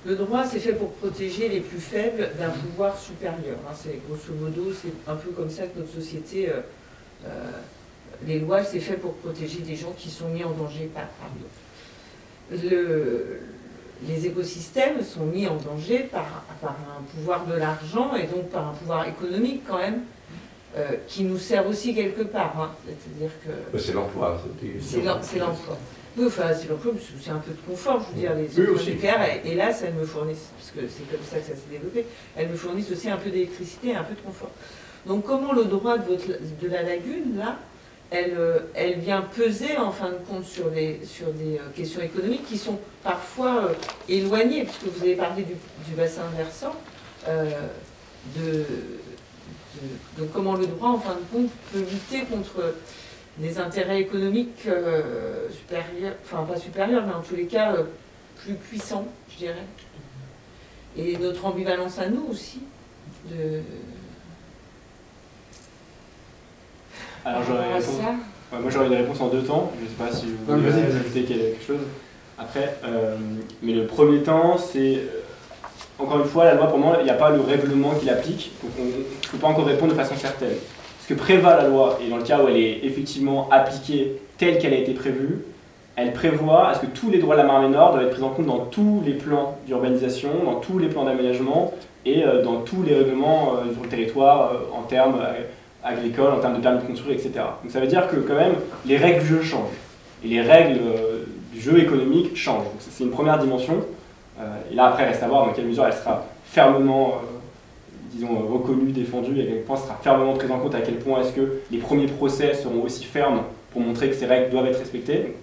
H: le droit c'est fait pour protéger les plus faibles d'un pouvoir supérieur. Hein. C'est grosso modo, c'est un peu comme ça que notre société... les lois, c'est fait pour protéger des gens qui sont mis en danger par d'autres. Les écosystèmes sont mis en danger par un pouvoir de l'argent et donc par un pouvoir économique quand même, qui nous sert aussi quelque part. Hein. C'est-à-dire que...
G: C'est l'emploi.
H: C'est l'emploi. Oui, enfin, c'est l'emploi, parce que c'est un peu de confort. Je veux dire, les centrales nucléaires, hélas, elles me fournissent, parce que c'est comme ça que ça s'est développé, elles me fournissent aussi un peu d'électricité et un peu de confort. Donc comment le droit de la lagune, là, elle vient peser en fin de compte sur des questions économiques qui sont parfois éloignées, puisque vous avez parlé du bassin versant, donc comment le droit en fin de compte peut lutter contre des intérêts économiques supérieurs, enfin pas supérieurs, mais en tous les cas plus puissants, je dirais. Et notre ambivalence à nous aussi,
C: Alors moi j'aurais une réponse en deux temps, je ne sais pas si vous voulez ajouter quelque chose. Après, mais le premier temps, c'est, encore une fois, la loi pour moi, il n'y a pas le règlement qui l'applique, donc on ne peut pas encore répondre de façon certaine. Ce que prévoit la loi, et dans le cas où elle est effectivement appliquée telle qu'elle a été prévue, elle prévoit à ce que tous les droits de la Marne Nord doivent être pris en compte dans tous les plans d'urbanisation, dans tous les plans d'aménagement et dans tous les règlements sur le territoire en termes agricoles, en termes de permis de construire, etc. Donc ça veut dire que quand même les règles du jeu changent et les règles du jeu économique changent. Donc c'est une première dimension. Et là après reste à voir dans quelle mesure elle sera fermement disons, reconnue, défendue, et à quel point sera fermement prise en compte, à quel point est-ce que les premiers procès seront aussi fermes pour montrer que ces règles doivent être respectées.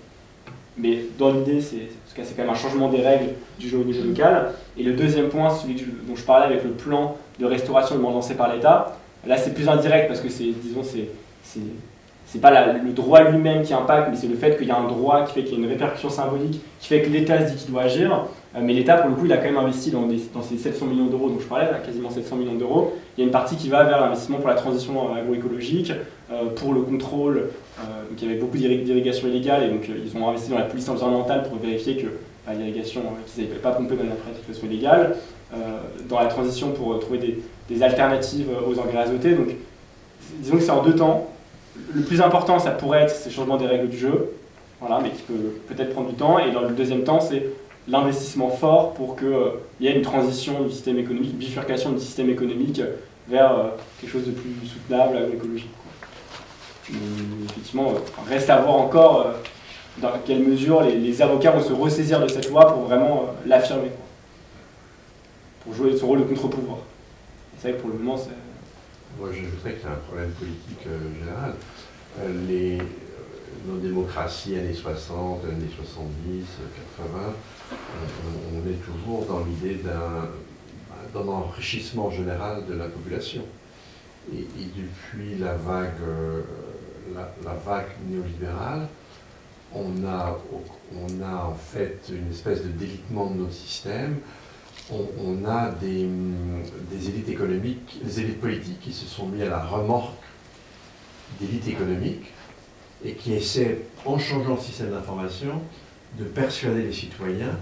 C: Mais dans l'idée, c'est quand même un changement des règles du jeu au niveau local. Et le deuxième point, celui dont je parlais avec le plan de restauration lancé par l'État, là c'est plus indirect parce que c'est pas le droit lui-même qui impacte, mais c'est le fait qu'il y a un droit qui fait qu'il y a une répercussion symbolique, qui fait que l'État se dit qu'il doit agir. Mais l'État, pour le coup, il a quand même investi dans ces 700 millions d'euros dont je parlais, là, quasiment 700 millions d'euros. Il y a une partie qui va vers l'investissement pour la transition agroécologique, pour le contrôle. Donc il y avait beaucoup d'irrigation illégale, et donc ils ont investi dans la police environnementale pour vérifier que l'irrigation, qu'ils n'avaient pas pompé de façon illégale. Dans la transition pour trouver des alternatives aux engrais azotés. Donc disons que c'est en deux temps. Le plus important, ça pourrait être ces changements des règles du jeu, voilà, mais qui peut peut-être prendre du temps. Et dans le deuxième temps, c'est l'investissement fort pour qu'il y ait une transition du système économique, une bifurcation du système économique vers quelque chose de plus soutenable, agroécologique. Effectivement, reste à voir encore dans quelle mesure les avocats vont se ressaisir de cette loi pour vraiment l'affirmer, pour jouer son rôle de contre-pouvoir. C'est vrai que pour le moment, c'est...
G: Moi, j'ajouterais qu'il y a un problème politique général. nos démocraties années 60, années 70, 80, on est toujours dans l'idée d'un enrichissement général de la population. Et depuis la vague néolibérale, on a en fait une espèce de délitement de notre système. On a des élites économiques, des élites politiques qui se sont mis à la remorque d'élites économiques et qui essaient, en changeant le système d'information, de persuader les citoyens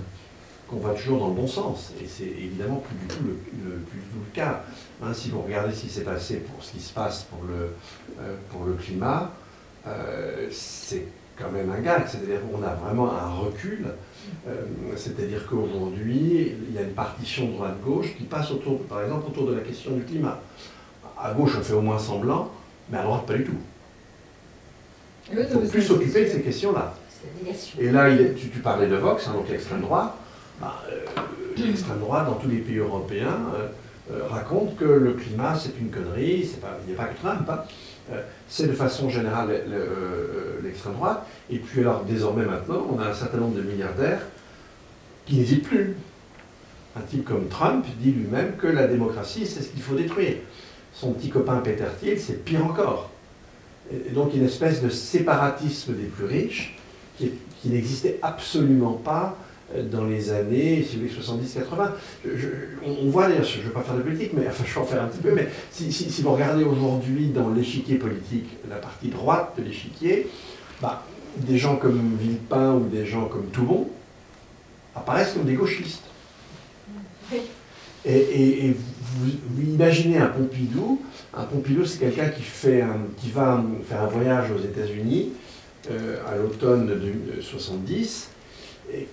G: qu'on va toujours dans le bon sens. Et c'est évidemment plus du tout le cas. Hein, si vous regardez ce qui s'est passé pour ce qui se passe pour le climat, c'est quand même un gag. C'est-à-dire qu'on a vraiment un recul. C'est-à-dire qu'aujourd'hui, il y a une partition droite-gauche qui passe par exemple, autour de la question du climat. À gauche, on fait au moins semblant, mais à droite, pas du tout. Il faut plus s'occuper de ces questions-là. Et là, tu parlais de Vox, hein, donc l'extrême droite. L'extrême droite, dans tous les pays européens, raconte que le climat, c'est une connerie, il n'y a pas que Trump, hein. C'est de façon générale l'extrême droite. Et puis alors, désormais maintenant, on a un certain nombre de milliardaires qui n'hésitent plus. Un type comme Trump dit lui-même que la démocratie, c'est ce qu'il faut détruire. Son petit copain Peter Thiel, c'est pire encore. Et donc une espèce de séparatisme des plus riches qui n'existait absolument pas dans les années 70-80. On voit d'ailleurs, je ne veux pas faire de politique, mais enfin je vais en faire un petit peu, mais si vous regardez aujourd'hui dans l'échiquier politique, la partie droite de l'échiquier, des gens comme Villepin ou des gens comme Toubon apparaissent comme des gauchistes. Et vous imaginez un Pompidou c'est quelqu'un qui va faire un voyage aux États-Unis à l'automne de 70, et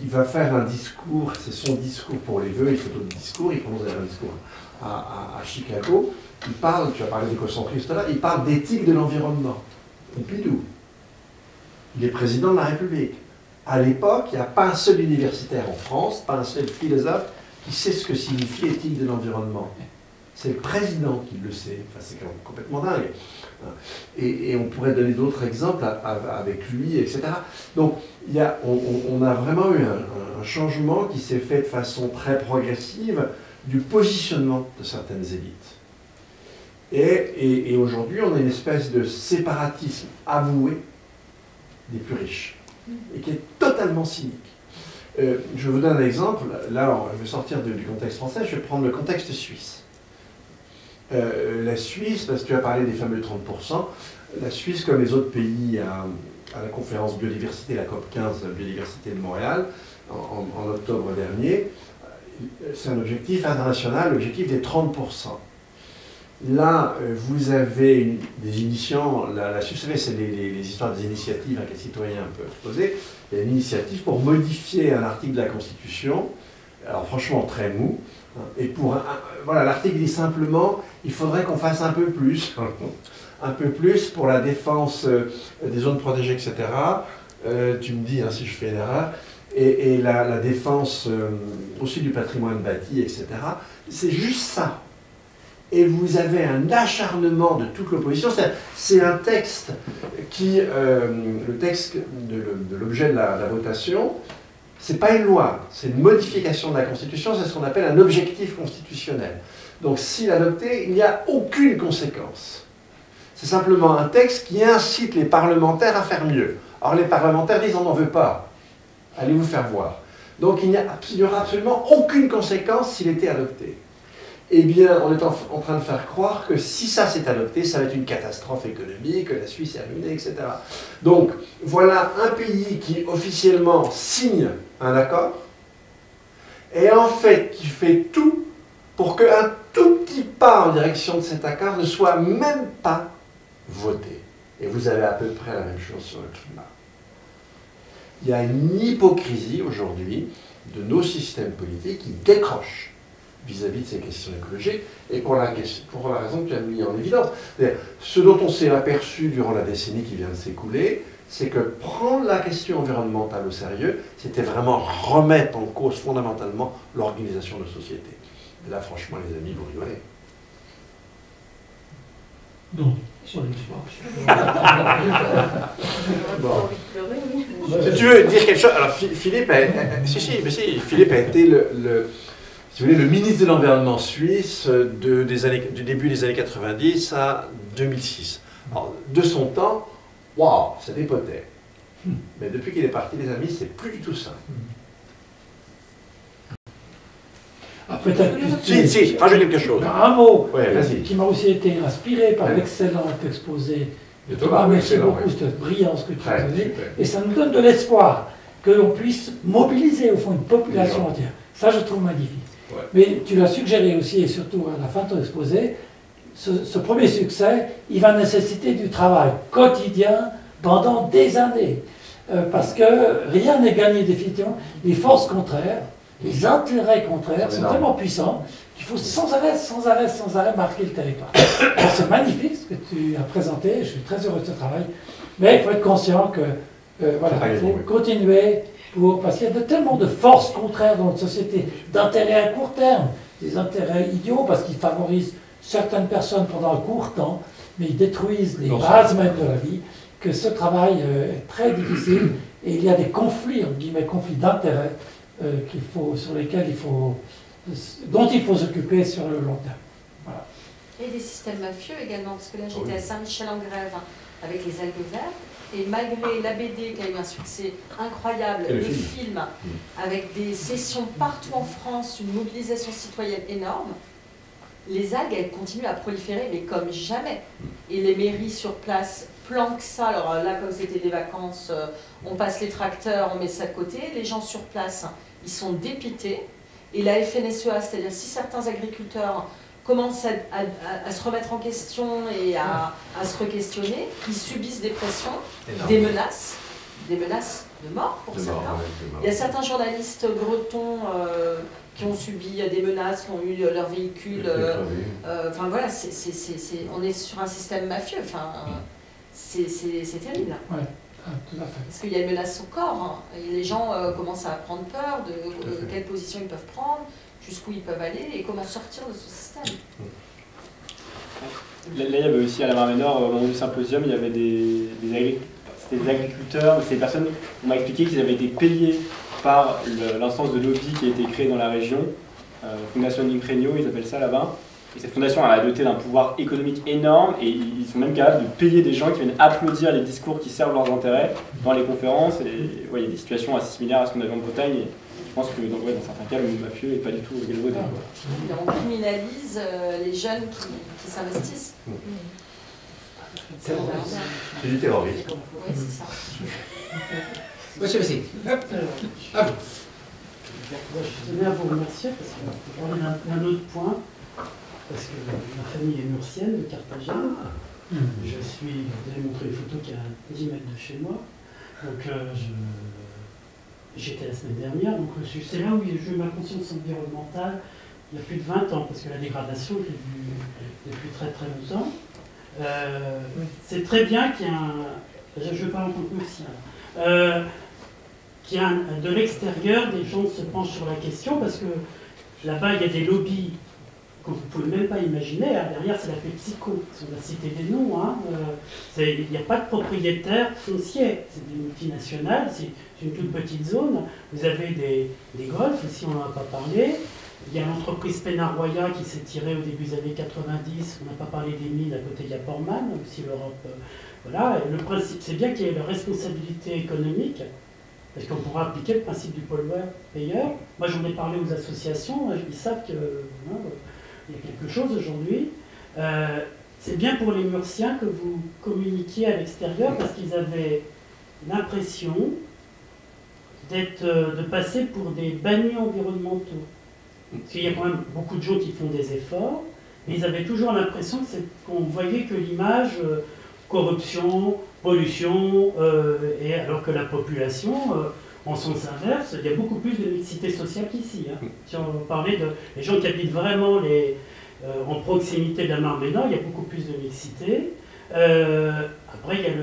G: il va faire un discours, c'est son discours pour les vœux, il fait d'autres discours, il commence à faire un discours à Chicago, il parle, tu as parlé d'écocentrisme là, il parle d'éthique de l'environnement. Pompidou, il est président de la République. À l'époque, il n'y a pas un seul universitaire en France, pas un seul philosophe qui sait ce que signifie éthique de l'environnement. C'est le président qui le sait. Enfin, c'est complètement dingue. Et on pourrait donner d'autres exemples avec lui, etc. Donc, on a vraiment eu un changement qui s'est fait de façon très progressive du positionnement de certaines élites. Et aujourd'hui, on a une espèce de séparatisme avoué des plus riches, et qui est totalement cynique. Je vous donne un exemple. Là, je vais sortir du contexte français, je vais prendre le contexte suisse. La Suisse, parce que tu as parlé des fameux 30%, la Suisse, comme les autres pays à la conférence biodiversité, la COP15 biodiversité de Montréal, en octobre dernier, c'est un objectif international, l'objectif des 30%. Là, vous avez des initiants, la Suisse, vous savez, c'est les histoires des initiatives que les citoyens peuvent poser. Il y a une initiative pour modifier un article de la Constitution, alors franchement très mou, et voilà, l'article dit simplement, il faudrait qu'on fasse un peu plus pour la défense des zones protégées, etc. Tu me dis si je fais une erreur, et la défense aussi du patrimoine bâti, etc. C'est juste ça. Et vous avez un acharnement de toute l'opposition. C'est un texte qui, le texte de l'objet de la votation, c'est pas une loi, c'est une modification de la Constitution, c'est ce qu'on appelle un objectif constitutionnel. Donc s'il est adopté, il n'y a aucune conséquence. C'est simplement un texte qui incite les parlementaires à faire mieux. Or les parlementaires disent on n'en veut pas, allez vous faire voir. Donc il n'y aura absolument aucune conséquence s'il était adopté. Eh bien, on est en train de faire croire que si ça s'est adopté, ça va être une catastrophe économique, que la Suisse est ruinée, etc. Donc, voilà un pays qui officiellement signe un accord, et en fait, qui fait tout pour qu'un tout petit pas en direction de cet accord ne soit même pas voté. Et vous avez à peu près la même chose sur le climat. Il y a une hypocrisie aujourd'hui de nos systèmes politiques qui décrochent vis-à-vis de ces questions écologiques, et pour la raison que tu as mis en évidence. Ce dont on s'est aperçu durant la décennie qui vient de s'écouler, c'est que prendre la question environnementale au sérieux, c'était vraiment remettre en cause fondamentalement l'organisation de société. Et là, franchement, les amis, vous rigolez.
D: Non, Je ne sais pas.
G: Bon.
E: Pleurer, oui.
G: Si tu veux dire quelque chose, alors Philippe Philippe a été si vous voulez, le ministre de l'Environnement suisse du début des années 90 à 2006. Alors, de son temps, waouh, ça dépotait. Mais depuis qu'il est parti, les amis, c'est plus du tout ça.
D: Ah, peut-être
G: Si, rajoute quelque chose.
D: un mot
G: Ouais, vas-y.
D: qui m'a aussi été inspiré par
G: Ouais.
D: l'excellent exposé de
G: Thomas,
D: Thomas. Merci
G: excellent,
D: beaucoup,
G: ouais.
D: cette brillance que tu as
G: Ouais,
D: donnée.
G: super.
D: Et ça nous donne de l'espoir que l'on puisse mobiliser au fond une population entière. Ça, je trouve magnifique.
G: Ouais.
D: Mais tu l'as suggéré aussi, et surtout à la fin de ton exposé, ce premier succès, il va nécessiter du travail quotidien pendant des années. Parce que rien n'est gagné définitivement. Les forces contraires, les intérêts contraires sont tellement puissants qu'il faut sans arrêt marquer le territoire. Alors, c'est magnifique ce que tu as présenté, je suis très heureux de ce travail, mais il faut être conscient que voilà, il faut continuer parce qu'il y a tellement de forces contraires dans notre société, d'intérêts à court terme, des intérêts idiots parce qu'ils favorisent certaines personnes pendant un court temps, mais ils détruisent les bases même de la vie, que ce travail est très difficile et il y a des conflits, entre guillemets, conflits d'intérêts dont il faut s'occuper sur le long terme. Voilà.
I: Et des systèmes mafieux également, parce que là j'étais à Saint-Michel-en-Grève avec les algues vertes, et malgré la BD qui a eu un succès incroyable, le film avec des sessions partout en France, une mobilisation citoyenne énorme, les algues elles continuent à proliférer mais comme jamais. Et les mairies sur place planquent ça, alors là comme c'était des vacances, on passe les tracteurs, on met ça de côté, les gens sur place ils sont dépités, et la FNSEA, c'est-à-dire si certains agriculteurs commencent à se remettre en question et à se re-questionner, ils subissent des pressions, des menaces de mort pour certains. Il y a certains journalistes bretons qui ont subi des menaces, qui ont eu leur véhicule. Enfin voilà, on est sur un système mafieux. Enfin, c'est terrible.
D: Ouais. Ah, tout à fait.
I: Parce qu'il y a une menace au corps. Hein. Et les gens commencent à prendre peur de quelle position ils peuvent prendre, jusqu'où ils peuvent aller et comment sortir de ce système.
C: Là, il y avait aussi à la Marne Nord, au moment du symposium, il y avait des agriculteurs, ces personnes, on m'a expliqué qu'ils avaient été payés par l'instance de lobby qui a été créée dans la région, Fondation Impregno, ils appellent ça là-bas. Et cette fondation a doté d'un pouvoir économique énorme et ils sont même capables de payer des gens qui viennent applaudir les discours qui servent leurs intérêts dans les conférences. Et ouais, il y a des situations assez similaires à ce qu'on avait en Bretagne. Et je pense que dans certains cas, le monde mafieux n'est pas du tout galvaudé.
I: On criminalise les jeunes qui s'investissent.
G: C'est du terrorisme.
I: Oui, c'est ça.
J: Monsieur Messi. À vous.
K: Je tenais à vous remercier parce qu'on parler d'un autre point. Parce que ma famille est murcienne, de Carthagène. Vous avez montré les photos qui est à 10 mètres de chez moi. Donc j'étais la semaine dernière, donc c'est là où j'ai eu ma conscience environnementale il y a plus de 20 ans, parce que la dégradation est depuis très très longtemps. C'est très bien qu'il y ait je parle en tant que murcien, qu'il y a de l'extérieur, des gens se penchent sur la question, parce que là-bas il y a des lobbies que vous ne pouvez même pas imaginer. Derrière, c'est la PepsiCo, on va citer des noms. Hein. Il n'y a pas de propriétaire foncier, c'est des multinationales, c'est une toute petite zone. Vous avez des golfs, ici on n'en a pas parlé. Il y a l'entreprise Pennaroya qui s'est tirée au début des années 90, on n'a pas parlé des mines, à côté il y a Portman, aussi l'Europe. Voilà. Et le principe, c'est bien qu'il y ait la responsabilité économique, parce qu'on pourra appliquer le principe du pollueur-payeur. Moi j'en ai parlé aux associations, ils savent que... il y a quelque chose aujourd'hui. C'est bien pour les Murciens que vous communiquiez à l'extérieur parce qu'ils avaient l'impression de passer pour des bannis environnementaux. Parce qu'il y a quand même beaucoup de gens qui font des efforts, mais ils avaient toujours l'impression qu'on voyait que l'image corruption, pollution, et alors que la population... en sens inverse, il y a beaucoup plus de mixité sociale qu'ici. Hein. Si on parlait des gens qui habitent vraiment en proximité de la Marne Nord, il y a beaucoup plus de mixité. Après, il y a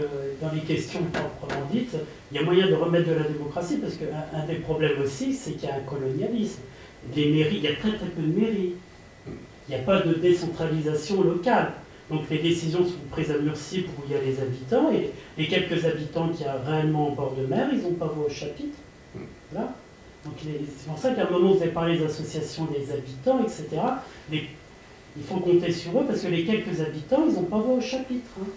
K: dans les questions proprement dites, il y a moyen de remettre de la démocratie, parce qu'un des problèmes aussi, c'est qu'il y a un colonialisme. Les mairies, il y a très très peu de mairies. Il n'y a pas de décentralisation locale. Donc les décisions sont prises à Murcie pour où il y a les habitants, et les quelques habitants qu'il y a réellement au bord de mer, ils n'ont pas voix au chapitre. Voilà. Donc c'est pour ça qu'à un moment vous avez parlé des associations des habitants, etc. Il faut compter sur eux parce que les quelques habitants, ils n'ont pas voix au chapitre. Hein.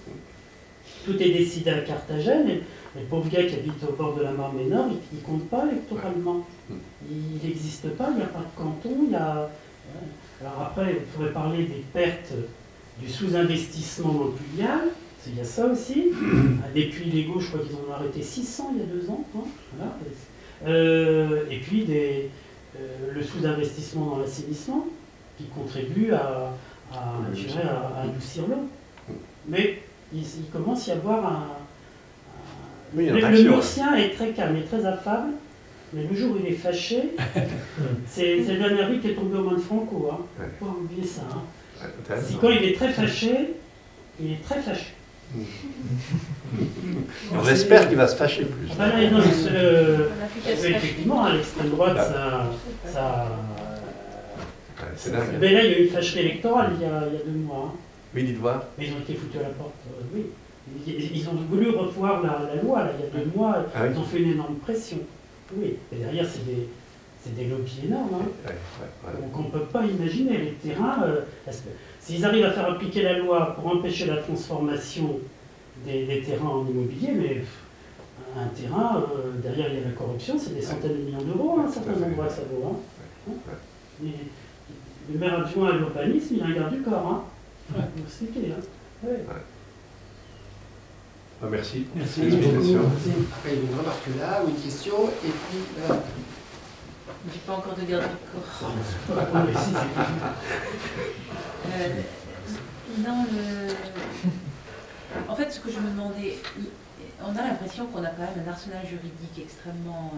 K: Tout est décidé à Carthagène, et les pauvres gars qui habitent au bord de la Mar Ménor, ils ne comptent pas électoralement. Il n'existe pas, il n'y a pas de canton, il y a... Alors après, il faudrait parler des pertes du sous-investissement dans le pluvial, il y a ça aussi. Des puits illégaux, je crois qu'ils en ont arrêté 600 il y a 2 ans. Hein. Voilà. Et puis le sous-investissement dans l'assainissement, qui contribue à adoucir l'eau. Mais il commence à y avoir le Murcien est très calme et très affable, mais le jour où il est fâché, c'est la dernière vie qui est tombée aux mains de Franco. Hein. Il ne faut pas oublier ça. Hein. Si quand il est très fâché, il est très fâché.
G: On espère qu'il va se fâcher plus.
K: Ah ben non, effectivement, à l'extrême droite, ça mais là, il y a eu une fâcherie électorale il y a 2 mois. Hein.
G: Oui, dites voir.
K: Mais ils ont été foutus à la porte, oui. Ils ont voulu revoir la loi, là, il y a 2 mois.
G: Ah, oui.
K: Ils ont fait une énorme pression. Oui, et derrière, c'est des lobbies énormes. Hein. Donc on ne peut pas imaginer les terrains. S'ils arrivent à faire appliquer la loi pour empêcher la transformation des terrains en immobilier, mais un terrain, derrière il y a la corruption, c'est des centaines de millions d'euros, hein, certains endroits ça vaut. Hein. Le maire adjoint à l'urbanisme, il a un garde du corps. Hein. Donc c'est clair. Hein. Ouais.
G: Ah, merci.
J: Merci beaucoup. Après, une remarque là, ou une question, et puis là.
H: J'ai pas encore de garde du corps. En fait, ce que je me demandais, on a l'impression qu'on a quand même un arsenal juridique extrêmement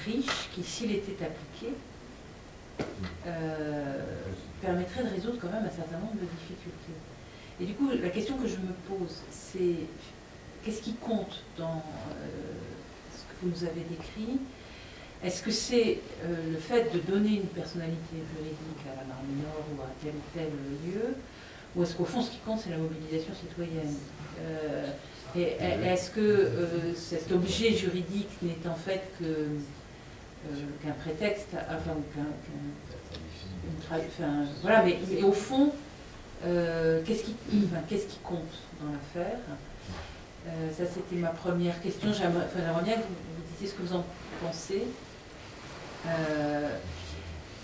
H: riche qui, s'il était appliqué, permettrait de résoudre quand même un certain nombre de difficultés. Et du coup, la question que je me pose, c'est qu'est-ce qui compte dans ce que vous nous avez décrit? Est-ce que c'est le fait de donner une personnalité juridique à la Mar Ménor ou à tel ou tel lieu, ou est-ce qu'au fond ce qui compte c'est la mobilisation citoyenne? Et est-ce que cet objet juridique n'est en fait qu'un prétexte, enfin, voilà, mais au fond, qu'est-ce qui compte dans l'affaire? Ça c'était ma première question. J'aimerais bien que vous disiez ce que vous en pensez.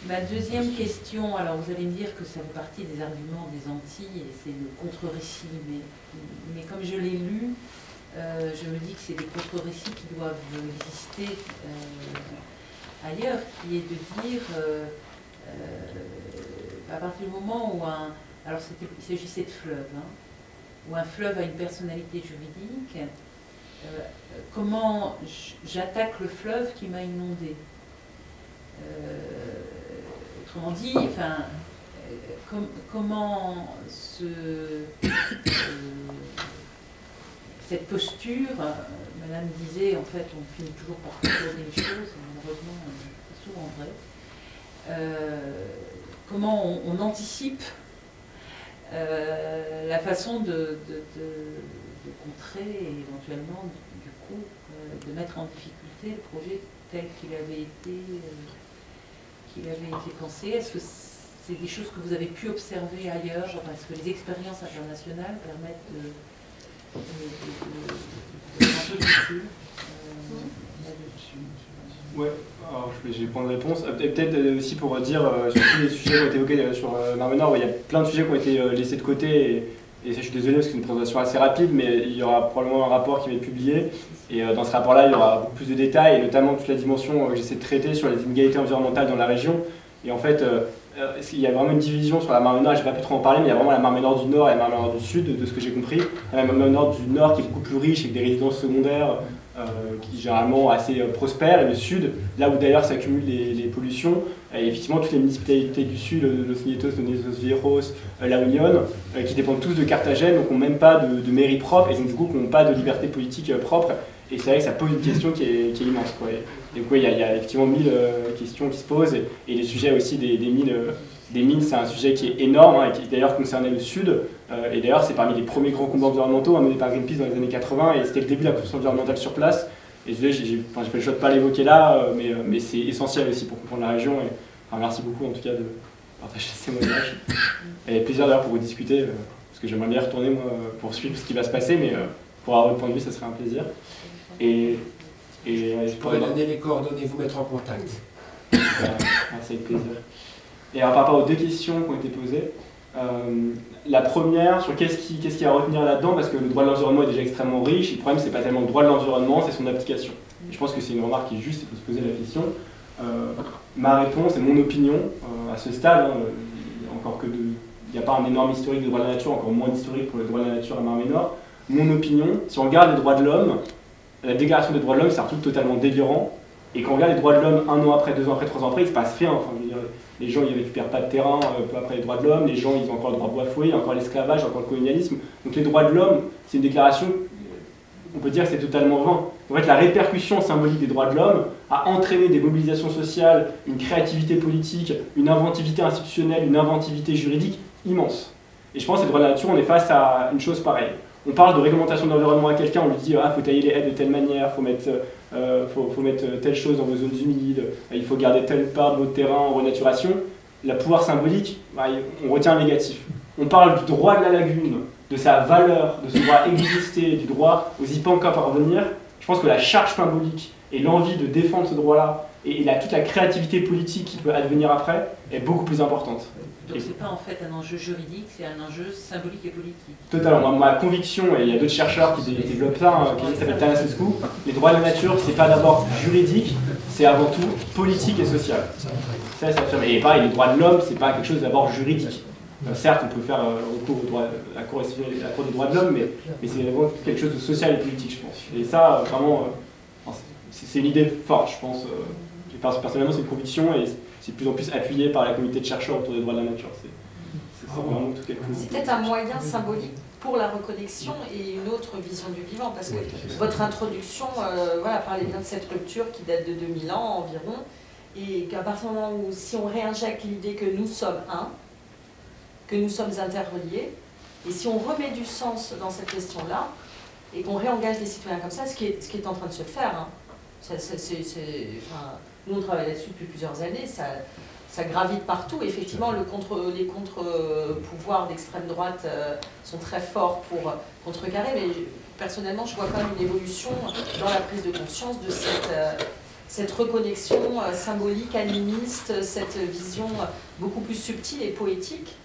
H: Ma deuxième question, alors vous allez me dire que ça fait partie des arguments des Antilles et c'est le contre-récit, mais comme je l'ai lu, je me dis que c'est des contre-récits qui doivent exister ailleurs, qui est de dire, à partir du moment où alors il s'agissait de fleuve, hein, où un fleuve a une personnalité juridique, comment j'attaque le fleuve qui m'a inondé? Autrement dit, enfin, comment cette posture, Madame disait, en fait, on finit toujours par proposer les choses, et malheureusement, c'est souvent vrai. Comment on anticipe la façon de contrer et éventuellement, du coup, de mettre en difficulté le projet tel qu'il avait été pensé. Est-ce que c'est des choses que vous avez pu observer ailleurs? Est-ce que les expériences internationales permettent de un peu de recul
C: Ouais, alors je vais prendre une réponse. Peut-être aussi pour dire sur tous les sujets qui ont été évoqués sur Mar Ménor, il y a plein de sujets qui ont été laissés de côté. Et ça, je suis désolé parce que c'est une présentation assez rapide, mais il y aura probablement un rapport qui va être publié. Et dans ce rapport-là, il y aura beaucoup plus de détails, et notamment toute la dimension que j'essaie de traiter sur les inégalités environnementales dans la région. Et en fait, il y a vraiment une division sur la Mar Ménor, je n'ai pas pu trop en parler, mais il y a vraiment la Mar Ménor du Nord et la Mar Ménor du Sud, de ce que j'ai compris. La Mar Ménor du Nord qui est beaucoup plus riche, avec des résidences secondaires qui généralement assez prospères, et le Sud, là où d'ailleurs s'accumulent les pollutions. Et effectivement, toutes les municipalités du Sud, Los Nietos, Los Viejos, La Unión, qui dépendent tous de Carthagène, donc n'ont même pas de mairie propre, et donc du coup n'ont pas de liberté politique propre. Et c'est vrai que ça pose une question qui est immense, quoi. Et donc oui, il y a effectivement 1000 questions qui se posent, et les sujets aussi des mines, c'est un sujet qui est énorme, hein, et qui d'ailleurs concernait le Sud. Et d'ailleurs, c'est parmi les premiers grands combats environnementaux menés par Greenpeace dans les années 80, et c'était le début de la conscience environnementale sur place. Et j'ai fait le choix de ne pas l'évoquer là, mais c'est essentiel aussi pour comprendre la région. Et, merci beaucoup en tout cas de partager ces témoignages. Et plaisir d'ailleurs pour vous discuter, parce que j'aimerais bien retourner moi, pour suivre ce qui va se passer, mais pour avoir votre point de vue, ça serait un plaisir.
J: Je pourrais donner les coordonnées, vous mettre en contact.
C: Merci, avec plaisir. Et alors, par rapport aux deux questions qui ont été posées, la première, sur qu'est-ce qu'il y a à retenir là-dedans, parce que le droit de l'environnement est déjà extrêmement riche, et le problème, c'est pas tellement le droit de l'environnement, c'est son application. Et je pense que c'est une remarque qui est juste, il faut se poser la question. Ma réponse et mon opinion, à ce stade, encore que il n'y a pas un énorme historique de droit de la nature, encore moins d'historique pour le droit de la nature à Mar-Ménor, mon opinion, si on regarde les droits de l'homme, la déclaration des droits de l'homme, c'est un truc totalement délirant. Et quand on regarde les droits de l'homme 1 an après, 2 ans après, 3 ans après, il ne se passe rien. Enfin, je veux dire, les gens ils ne récupèrent pas de terrain peu après les droits de l'homme, les gens ils ont encore le droit bafoué, encore l'esclavage, encore le colonialisme. Donc les droits de l'homme, c'est une déclaration, on peut dire que c'est totalement vain. En fait, la répercussion symbolique des droits de l'homme a entraîné des mobilisations sociales, une créativité politique, une inventivité institutionnelle, une inventivité juridique immense. Et je pense que les droits de la nature, on est face à une chose pareille. On parle de réglementation de l'environnement à quelqu'un, on lui dit ah, faut tailler les haies de telle manière, faut mettre telle chose dans vos zones humides, il faut garder telle part de votre terrain en renaturation. La pouvoir symbolique, on retient le négatif. On parle du droit de la lagune, de sa valeur, de son droit à exister, du droit aux y pas encore parvenir. Je pense que la charge symbolique et l'envie de défendre ce droit-là et toute la créativité politique qui peut advenir après est beaucoup plus importante.
H: Donc c'est pas en fait un enjeu juridique, c'est un enjeu symbolique et politique.
C: Totalement. Ma conviction, et il y a d'autres chercheurs qui développent ça, qui s'appellent Tanasescu, les droits de la nature, c'est pas d'abord juridique, c'est avant tout politique et social. Ça affirme. Et pareil, les droits de l'homme, c'est pas quelque chose d'abord juridique. Certes, on peut faire recours au droit, à la Cour des droits de l'homme, mais c'est vraiment quelque chose de social et politique, je pense. Et ça, vraiment, c'est une idée forte, je pense. Personnellement, c'est une conviction et c'est de plus en plus appuyé par la communauté de chercheurs autour des droits de la nature. C'est vraiment tout quelque chose.
I: C'est peut-être un moyen symbolique pour la reconnexion et une autre vision du vivant, parce que votre introduction parlait bien de cette rupture qui date de 2000 ans environ, et qu'à partir du moment où, si on réinjecte l'idée que nous sommes un, que nous sommes interreliés, et si on remet du sens dans cette question-là, et qu'on réengage les citoyens comme ça, ce qui est en train de se faire, hein, nous on travaille là-dessus depuis plusieurs années, ça gravite partout. Effectivement, les contre-pouvoirs d'extrême droite sont très forts pour contrecarrer, mais personnellement, je vois quand même une évolution dans la prise de conscience de cette reconnexion symbolique, animiste, cette vision beaucoup plus subtile et poétique.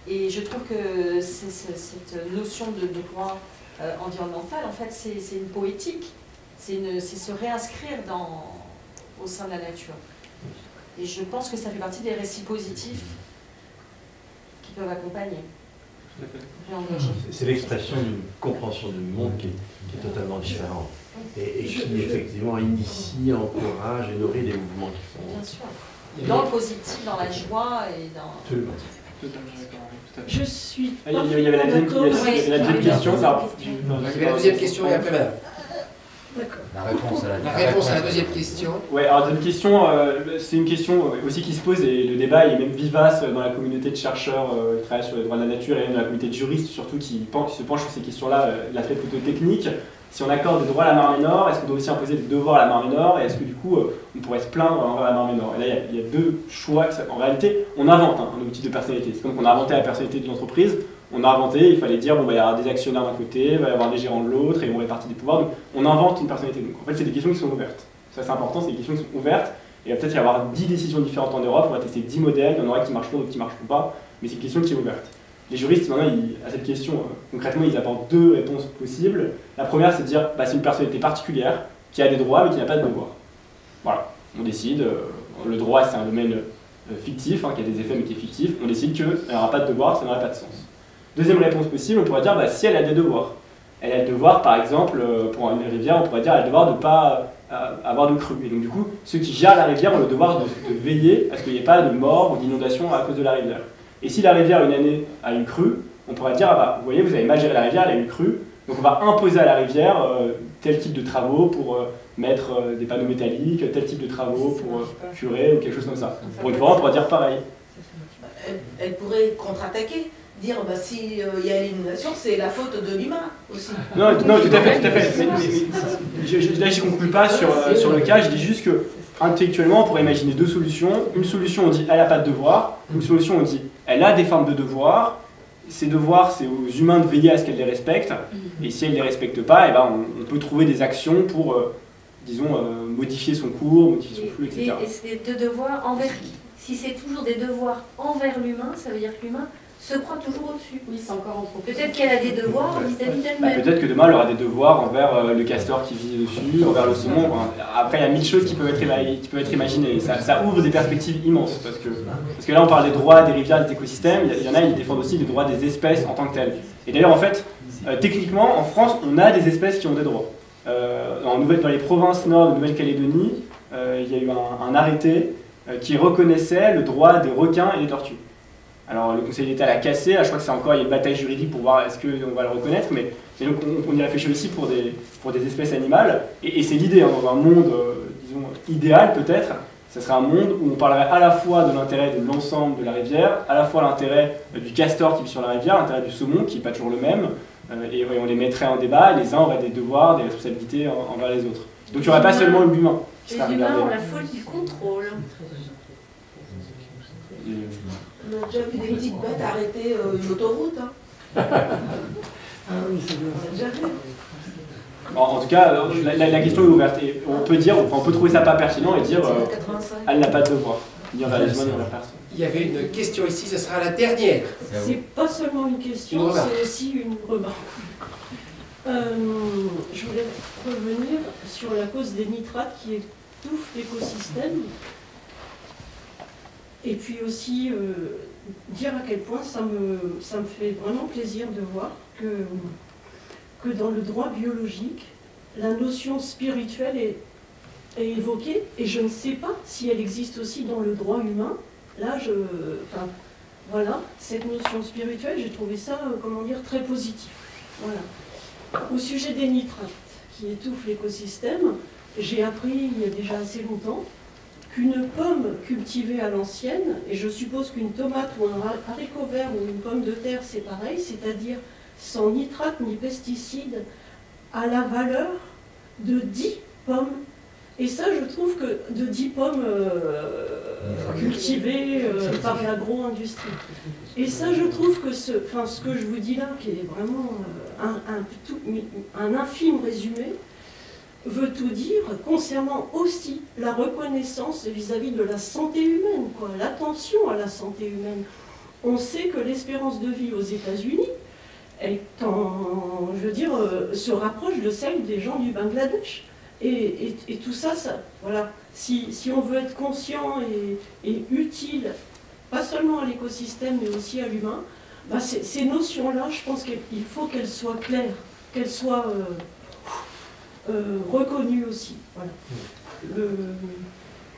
I: Et je trouve que cette notion de droit environnemental, en fait, c'est une poétique, c'est se réinscrire au sein de la nature. Et je pense que ça fait partie des récits positifs qui peuvent accompagner.
L: C'est l'expression d'une compréhension du monde qui est totalement différente et qui effectivement initie, encourage et nourrit les mouvements qui font.
I: Bien sûr. Dans le positif, dans la joie et dans...
L: Absolument.
H: Je suis.
C: Il y avait la deuxième question.
J: La deuxième question et après madame.
M: La réponse à la deuxième question.
C: Ouais, alors deuxième question, c'est une question aussi qui se pose et le débat est même vivace dans la communauté de chercheurs qui travaillent sur les droits de la nature et même dans la communauté de juristes surtout qui se penchent sur ces questions-là, l'aspect plutôt technique. Si on accorde des droits à la Mar-Ménor, est-ce qu'on doit aussi imposer des devoirs à la Mar-Ménor et est-ce que du coup on pourrait se plaindre envers la Mar-Ménor? Et là il y a deux choix. En réalité, on invente un outil de personnalité. C'est comme qu'on a inventé la personnalité de l'entreprise. On a inventé, il fallait dire, bon, il va y avoir des actionnaires d'un côté, il va y avoir des gérants de l'autre, et on répartit des pouvoirs. Donc, on invente une personnalité. Donc, en fait, c'est des questions qui sont ouvertes. Ça, c'est important, c'est des questions qui sont ouvertes. Et il va peut-être y avoir 10 décisions différentes en Europe, on va tester 10 modèles, il y en aura qui marcheront, d'autres qui ne marcheront pas, mais c'est une question qui est ouverte. Les juristes, maintenant, à cette question, concrètement, ils apportent deux réponses possibles. La première, c'est de dire, c'est une personnalité particulière, qui a des droits, mais qui n'a pas de devoirs. Voilà, on décide, le droit, c'est un domaine fictif, qui a des effets, mais qui est fictif, on décide qu'elle n'aura pas de devoirs, ça n'aurait pas de sens. Deuxième réponse possible, on pourrait dire si elle a des devoirs. Elle a le devoir, par exemple, pour une rivière, on pourrait dire elle a le devoir de ne pas avoir de crue. Et donc du coup, ceux qui gèrent la rivière ont le devoir de veiller à ce qu'il n'y ait pas de mort ou d'inondation à cause de la rivière. Et si la rivière, une année, a une crue, on pourrait dire vous voyez, vous avez mal géré la rivière, elle a une crue, donc on va imposer à la rivière tel type de travaux pour mettre des panneaux métalliques, tel type de travaux pour curer ou quelque chose comme ça. Pour une fois, on pourrait dire pareil.
E: Elle pourrait contre-attaquer. dire bah, s'il y a élimination, c'est la faute de l'humain aussi.
C: Non, tout à fait. Là, je ne conclue pas sur le cas, je dis juste que intellectuellement, on pourrait imaginer deux solutions. Une solution, on dit elle n'a pas de devoir. Une solution, on dit elle a des formes de devoirs. Ces devoirs, c'est aux humains de veiller à ce qu'elle les respecte. Et si elle ne les respecte pas, eh ben, on peut trouver des actions pour, disons, modifier son cours, modifier son flux, etc.
I: Et c'est des devoirs envers qui? Si c'est toujours des devoirs envers l'humain, ça veut dire que l'humain se croit toujours au-dessus.
F: Oui, c'est encore entre.
I: Peut-être qu'elle a des devoirs vis-à-vis d'elle-même.
C: Peut-être que demain, elle aura des devoirs envers le castor qui vit dessus, envers le saumon. Après, il y a mille choses qui peuvent être imaginées. Ça ouvre des perspectives immenses. Parce que là, on parle des droits des rivières, des écosystèmes. Il y en a, ils défendent aussi les droits des espèces en tant que telles. Et d'ailleurs, en fait, techniquement, en France, on a des espèces qui ont des droits. Dans les provinces nord de Nouvelle-Calédonie, il y a eu un arrêté qui reconnaissait le droit des requins et des tortues. Alors le Conseil d'État l'a cassé, là, je crois que c'est encore il y a une bataille juridique pour voir est-ce qu'on va le reconnaître, mais donc on y réfléchit aussi pour des espèces animales, et c'est l'idée, hein, dans un monde, disons, idéal peut-être, ce serait un monde où on parlerait à la fois de l'intérêt de l'ensemble de la rivière, à la fois l'intérêt du castor qui vit sur la rivière, l'intérêt du saumon qui n'est pas toujours le même, et on les mettrait en débat, et les uns auraient des devoirs, des responsabilités envers les autres. Donc il n'y aurait pas seulement l'humain.
I: Les humains ont la folie du contrôle.
E: On a déjà vu des petites bêtes arrêter une autoroute. Hein.
D: Ah oui, c'est bien.
E: On a déjà vu.
C: En tout cas, la question est ouverte. Et on peut trouver ça pas pertinent et dire elle n'a pas de devoir, ni envers les humains, ni envers personne.
J: Il y avait une question ici, ce sera la dernière.
N: C'est pas seulement une question, c'est aussi une remarque. Je voulais revenir sur la cause des nitrates qui étouffent l'écosystème. Et puis aussi dire à quel point ça me fait vraiment plaisir de voir que dans le droit biologique, la notion spirituelle est évoquée, et je ne sais pas si elle existe aussi dans le droit humain. Là, voilà, cette notion spirituelle, j'ai trouvé ça, comment dire, très positif. Voilà. Au sujet des nitrates qui étouffent l'écosystème, j'ai appris il y a déjà assez longtemps qu'une pomme cultivée à l'ancienne, et je suppose qu'une tomate ou un haricot vert ou une pomme de terre c'est pareil, c'est-à-dire sans nitrate ni pesticides, a la valeur de 10 pommes. Et ça, je trouve que de 10 pommes cultivées par l'agro-industrie. Et ça, je trouve que ce que je vous dis là, qui est vraiment un infime résumé, veut tout dire concernant aussi la reconnaissance vis-à-vis de la santé humaine, l'attention à la santé humaine. On sait que l'espérance de vie aux États-Unis se rapproche de celle des gens du Bangladesh. Et tout ça, voilà, si on veut être conscient et utile, pas seulement à l'écosystème, mais aussi à l'humain, bah ces notions-là, je pense qu'il faut qu'elles soient claires, qu'elles soient reconnues aussi. Voilà.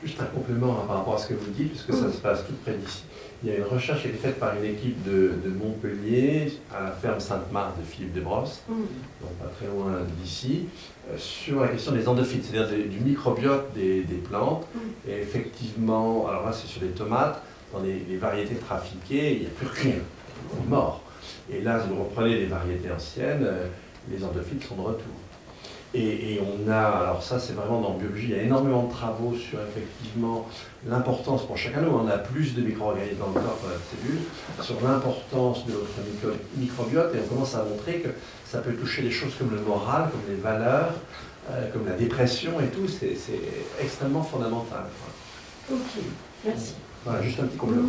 L: Juste un complément par rapport à ce que vous dites, puisque ça se passe tout près d'ici. Il y a une recherche qui a été faite par une équipe de Montpellier, à la ferme Sainte-Marthe de Philippe Desbrosses, donc pas très loin d'ici, sur la question des endophytes, c'est-à-dire du microbiote des plantes. Et effectivement, alors là c'est sur les tomates, dans les variétés trafiquées, il n'y a plus rien, on est mort. Et là, si vous reprenez les variétés anciennes, les endophytes sont de retour. Et on a, alors ça c'est vraiment dans la biologie, il y a énormément de travaux sur effectivement l'importance pour chacun de nous, on a plus de micro-organismes dans le corps que de cellules, sur l'importance de notre microbiote, et on commence à montrer que ça peut toucher des choses comme le moral, comme les valeurs, comme la dépression et tout, c'est extrêmement fondamental.
N: Ok, merci.
L: Voilà, juste un petit complément.